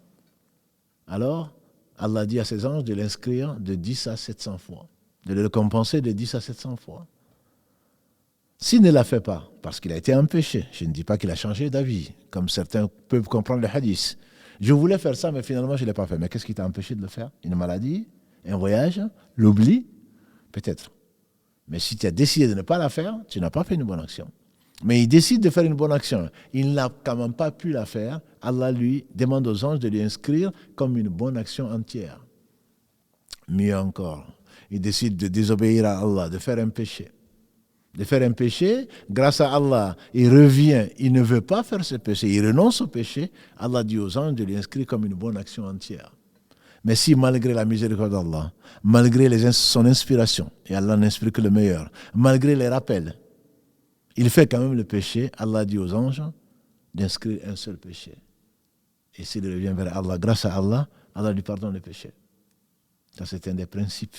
alors Allah dit à ses anges de l'inscrire de 10 à 700 fois, de le récompenser de 10 à 700 fois. S'il ne l'a fait pas, parce qu'il a été empêché, je ne dis pas qu'il a changé d'avis, comme certains peuvent comprendre le hadith. Je voulais faire ça, mais finalement je ne l'ai pas fait. Mais qu'est-ce qui t'a empêché de le faire? Une maladie, un voyage, l'oubli? Peut-être. Mais si tu as décidé de ne pas la faire, tu n'as pas fait une bonne action. Mais il décide de faire une bonne action. Il n'a quand même pas pu la faire. Allah lui demande aux anges de lui inscrire comme une bonne action entière. Mieux encore, il décide de désobéir à Allah, de faire un péché. De faire un péché, grâce à Allah, il revient, il ne veut pas faire ce péché, il renonce au péché, Allah dit aux anges de lui inscrire comme une bonne action entière. Mais si malgré la miséricorde d'Allah, malgré son inspiration, et Allah n'inspire que le meilleur, malgré les rappels, il fait quand même le péché, Allah dit aux anges d'inscrire un seul péché. Et s'il revient vers Allah, grâce à Allah, Allah lui pardonne le péché. Ça, c'est un des principes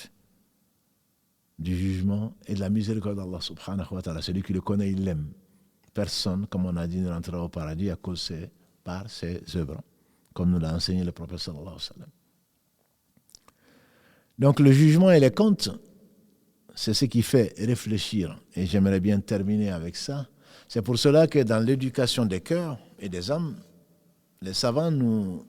du jugement et de la miséricorde d'Allah subhanahu wa ta'ala. Celui qui le connaît, il l'aime. Personne, comme on a dit, ne rentrera au paradis à cause par ses œuvres, comme nous l'a enseigné le prophète sallallahu alayhi wa sallam. Donc le jugement et les comptes, c'est ce qui fait réfléchir. Et j'aimerais bien terminer avec ça. C'est pour cela que dans l'éducation des cœurs et des âmes, les savants nous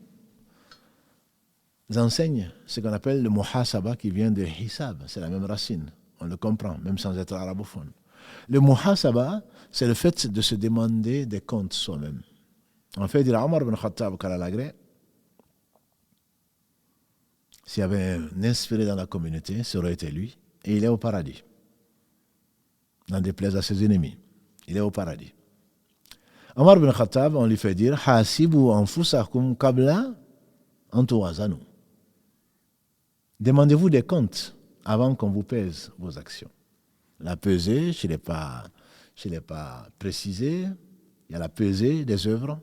enseignent ce qu'on appelle le muhasaba, qui vient de hisab. C'est la même racine. On le comprend, même sans être arabophone. Le muhasaba, c'est le fait de se demander des comptes soi-même. En fait, il y a Omar ibn Khattab, qu'Allah l'a gré, s'il y avait un inspiré dans la communauté, ce aurait été lui, et il est au paradis. N'en déplaise à ses ennemis. Il est au paradis. Omar ibn Khattab, on lui fait dire Hasibu anfusakum qabla an tuwazanu. Demandez-vous des comptes avant qu'on vous pèse vos actions. La pesée, je ne l'ai pas précisé, il y a la pesée des œuvres,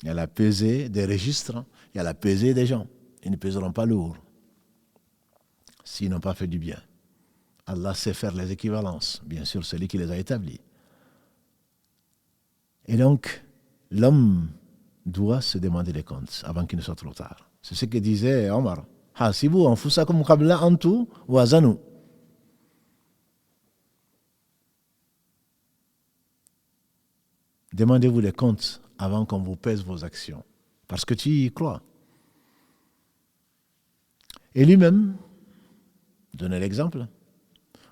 il y a la pesée des registres, il y a la pesée des gens. Ils ne pèseront pas lourd s'ils n'ont pas fait du bien. Allah sait faire les équivalences, bien sûr, celui qui les a établis. Et donc, l'homme doit se demander des comptes avant qu'il ne soit trop tard. C'est ce que disait Omar. Hasibu anfusakum qabla an tuwazanu. Demandez-vous des comptes avant qu'on vous pèse vos actions. Parce que tu y crois. Et lui-même, donnez l'exemple.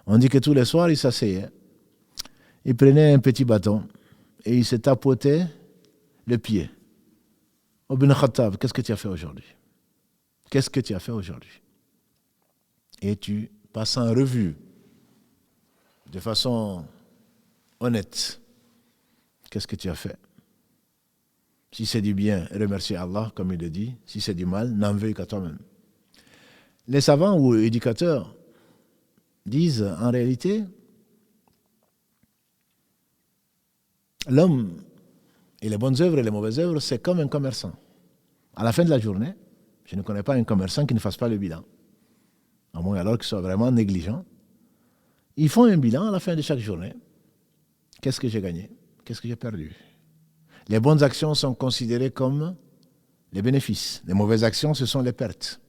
On dit que tous les soirs, il s'asseyait. Il prenait un petit bâton et il se tapotait le pied. Ibn Khattab, qu'est-ce que tu as fait aujourd'hui? Qu'est-ce que tu as fait aujourd'hui? Et tu passes en revue, de façon honnête, qu'est-ce que tu as fait? Si c'est du bien, remercie Allah, comme il le dit. Si c'est du mal, n'en veuille qu'à toi-même. Les savants ou éducateurs disent, en réalité, l'homme et les bonnes œuvres et les mauvaises œuvres, c'est comme un commerçant. À la fin de la journée, je ne connais pas un commerçant qui ne fasse pas le bilan. À moins alors qu'il soit vraiment négligent. Ils font un bilan à la fin de chaque journée. Qu'est-ce que j'ai gagné? Qu'est-ce que j'ai perdu? Les bonnes actions sont considérées comme les bénéfices. Les mauvaises actions, ce sont les pertes.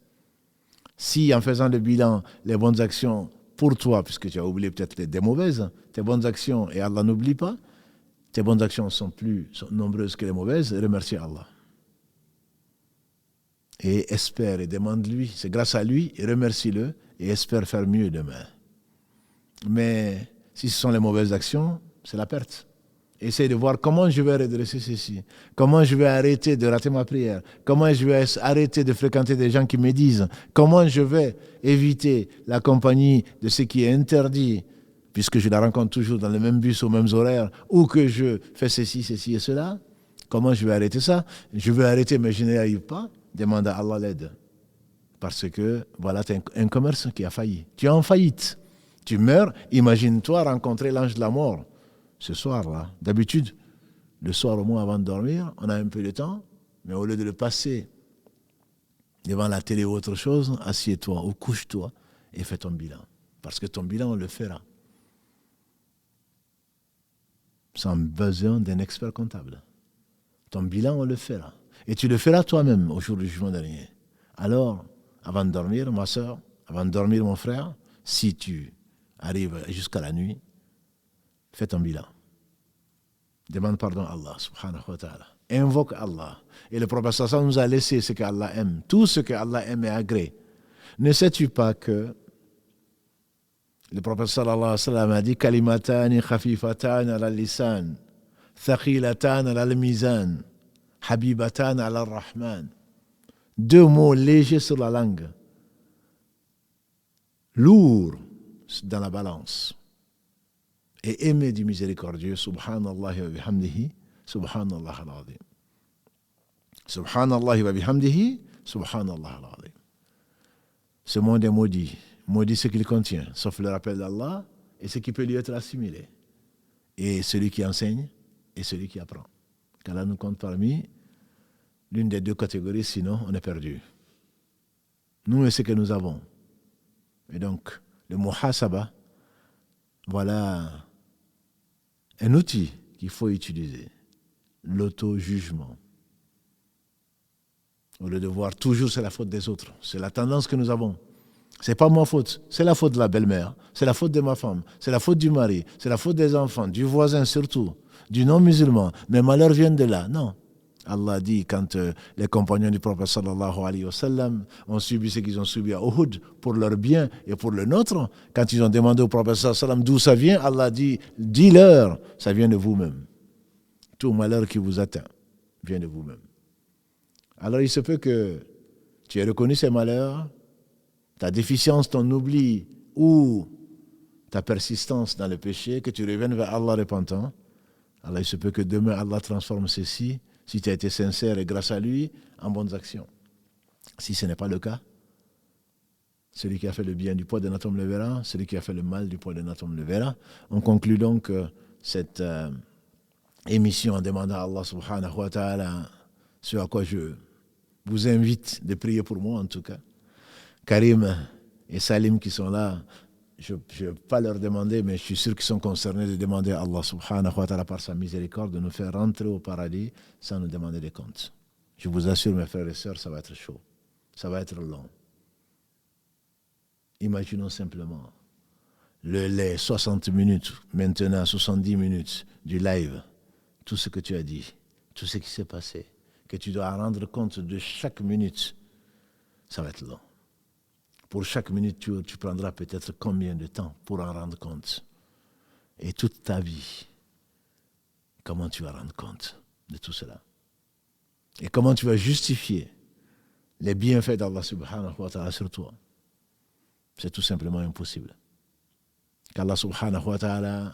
Si en faisant le bilan, les bonnes actions pour toi, puisque tu as oublié peut-être des mauvaises, tes bonnes actions, et Allah n'oublie pas, tes bonnes actions sont nombreuses que les mauvaises, remercie Allah. Et espère et demande-lui, c'est grâce à lui, et remercie-le, et espère faire mieux demain. Mais si ce sont les mauvaises actions, c'est la perte. Essaye de voir comment je vais redresser ceci, comment je vais arrêter de rater ma prière, comment je vais arrêter de fréquenter des gens qui me disent, comment je vais éviter la compagnie de ce qui est interdit, puisque je la rencontre toujours dans le même bus, aux mêmes horaires, ou que je fais ceci et cela. Comment je vais arrêter ça? Je veux arrêter, mais je n'y arrive pas. Demande à Allah l'aide. Parce que, voilà, tu as un commerce qui a failli. Tu es en faillite. Tu meurs, imagine-toi rencontrer l'ange de la mort. Ce soir-là, d'habitude, le soir au moins avant de dormir, on a un peu de temps, mais au lieu de le passer devant la télé ou autre chose, assieds-toi ou couche-toi et fais ton bilan. Parce que ton bilan, on le fera. Sans besoin d'un expert comptable. Ton bilan, on le fera. Et tu le feras toi-même au jour du jugement dernier. Alors, avant de dormir, ma soeur, avant de dormir, mon frère, si tu arrives jusqu'à la nuit, fais ton bilan. Demande pardon à Allah, subhanahu wa ta'ala. Invoque Allah. Et le prophète sallallahu nous a laissé ce qu'Allah aime. Tout ce qu'Allah aime et agrée. Ne sais-tu pas que le prophète sallallahu alayhi wa sallam a dit Kalimatani khafifatan ala lisan, thaqilatan ala al-mizan, habibatan ala al-rahman. Deux mots légers sur la langue, lourds dans la balance. Et aimer du miséricordieux, subhanallah wa bihamdihi, subhanallah al-azim. Subhanallah wa bihamdihi, subhanallah al-azim. Ce monde est maudit. Maudit ce qu'il contient, sauf le rappel d'Allah et ce qui peut lui être assimilé. Et celui qui enseigne et celui qui apprend. Qu'Allah nous compte parmi l'une des deux catégories, sinon on est perdu. Nous et ce que nous avons. Et donc, le muhasaba, voilà un outil qu'il faut utiliser. L'auto-jugement. Au lieu de voir toujours c'est la faute des autres. C'est la tendance que nous avons. C'est pas ma faute, c'est la faute de la belle-mère, c'est la faute de ma femme, c'est la faute du mari, c'est la faute des enfants, du voisin surtout, du non-musulman. Mais malheur vient de là. Non. Allah dit quand les compagnons du prophète sallallahu alayhi wa sallam ont subi ce qu'ils ont subi à Uhud pour leur bien et pour le nôtre, quand ils ont demandé au prophète sallallahu alayhi wa sallam d'où ça vient, Allah dit, dis-leur, ça vient de vous-même. Tout malheur qui vous atteint vient de vous-même. Alors il se peut que tu aies reconnu ces malheurs, ta déficience, ton oubli ou ta persistance dans le péché, que tu reviennes vers Allah repentant. Alors il se peut que demain Allah transforme ceci, si tu as été sincère et grâce à lui, en bonnes actions. Si ce n'est pas le cas, celui qui a fait le bien du poids d'un atome le verra, celui qui a fait le mal du poids d'un atome le verra. On conclut donc cette émission en demandant à Allah subhanahu wa ta'ala ce à quoi je vous invite de prier pour moi en tout cas. Karim et Salim qui sont là, je ne vais pas leur demander, mais je suis sûr qu'ils sont concernés de demander à Allah subhanahu wa ta'ala par sa miséricorde de nous faire rentrer au paradis sans nous demander des comptes. Je vous assure, mes frères et sœurs, ça va être chaud. Ça va être long. Imaginons simplement les 60 minutes, maintenant 70 minutes du live, tout ce que tu as dit, tout ce qui s'est passé, que tu dois rendre compte de chaque minute, ça va être long. Pour chaque minute, tu prendras peut-être combien de temps pour en rendre compte? Et toute ta vie, comment tu vas rendre compte de tout cela? Et comment tu vas justifier les bienfaits d'Allah subhanahu wa ta'ala sur toi? C'est tout simplement impossible. Qu'Allah subhanahu wa ta'ala,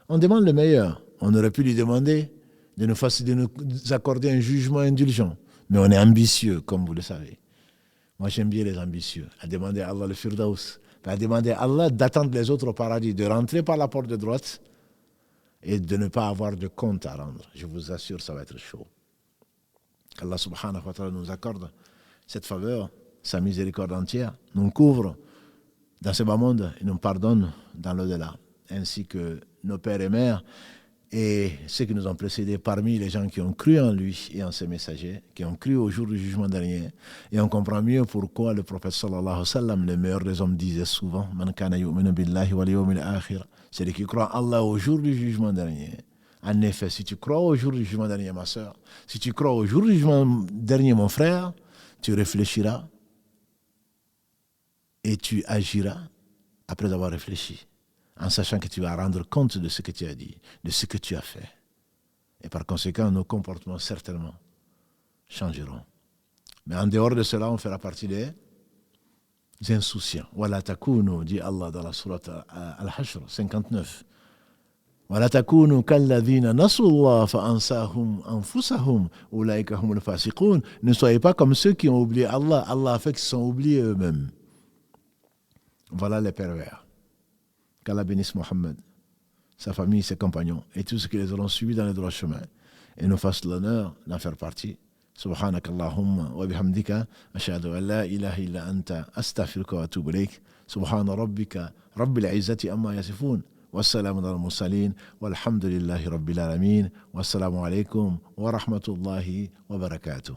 on demande le meilleur. On aurait pu lui demander de nous accorder un jugement indulgent. Mais on est ambitieux, comme vous le savez. Moi, j'aime bien les ambitieux. À demander à Allah le firdaus. À demander à Allah d'attendre les autres au paradis, de rentrer par la porte de droite et de ne pas avoir de compte à rendre. Je vous assure, ça va être chaud. Qu'Allah subhanahu wa ta'ala nous accorde cette faveur, sa miséricorde entière, nous couvre dans ce bas monde et nous pardonne dans l'au-delà, ainsi que nos pères et mères et ceux qui nous ont précédés parmi les gens qui ont cru en lui et en ses messagers, qui ont cru au jour du jugement dernier. Et on comprend mieux pourquoi le prophète sallallahu alayhi wa sallam, le meilleur des hommes, disait souvent Man kana yu'minu billahi wal yawmil akhir, celui qui croit en Allah au jour du jugement dernier. En effet, si tu crois au jour du jugement dernier, ma soeur, si tu crois au jour du jugement dernier, mon frère, tu réfléchiras et tu agiras après avoir réfléchi, en sachant que tu vas rendre compte de ce que tu as dit, de ce que tu as fait. Et par conséquent, nos comportements certainement changeront. Mais en dehors de cela, on fera partie des insouciants. Wala takunu, dit Allah dans la sourate Al-Hashr 59. Wala takunu kalladhina nasullah fa ansahum anfusahum ulaika humul fasiqun. Ne soyez pas comme ceux qui ont oublié Allah. Allah a fait qu'ils sont oubliés eux-mêmes. Voilà les pervers. Qu'Allah bénisse Mohammed, sa famille, ses compagnons et tous ceux qui les auront suivis dans le droit chemin et nous fasse l'honneur d'en faire partie. Subhanak Allahumma wa bihamdika ashhadu an la ilaha illa anta astaghfiruka wa atubu ilayk. Subhana rabbika rabbil izzati amma yasifun. Wassalamu ala al-mursalin walhamdulillahi rabbil alamin. Wassalamu alaykum wa rahmatullahi wa barakatuh.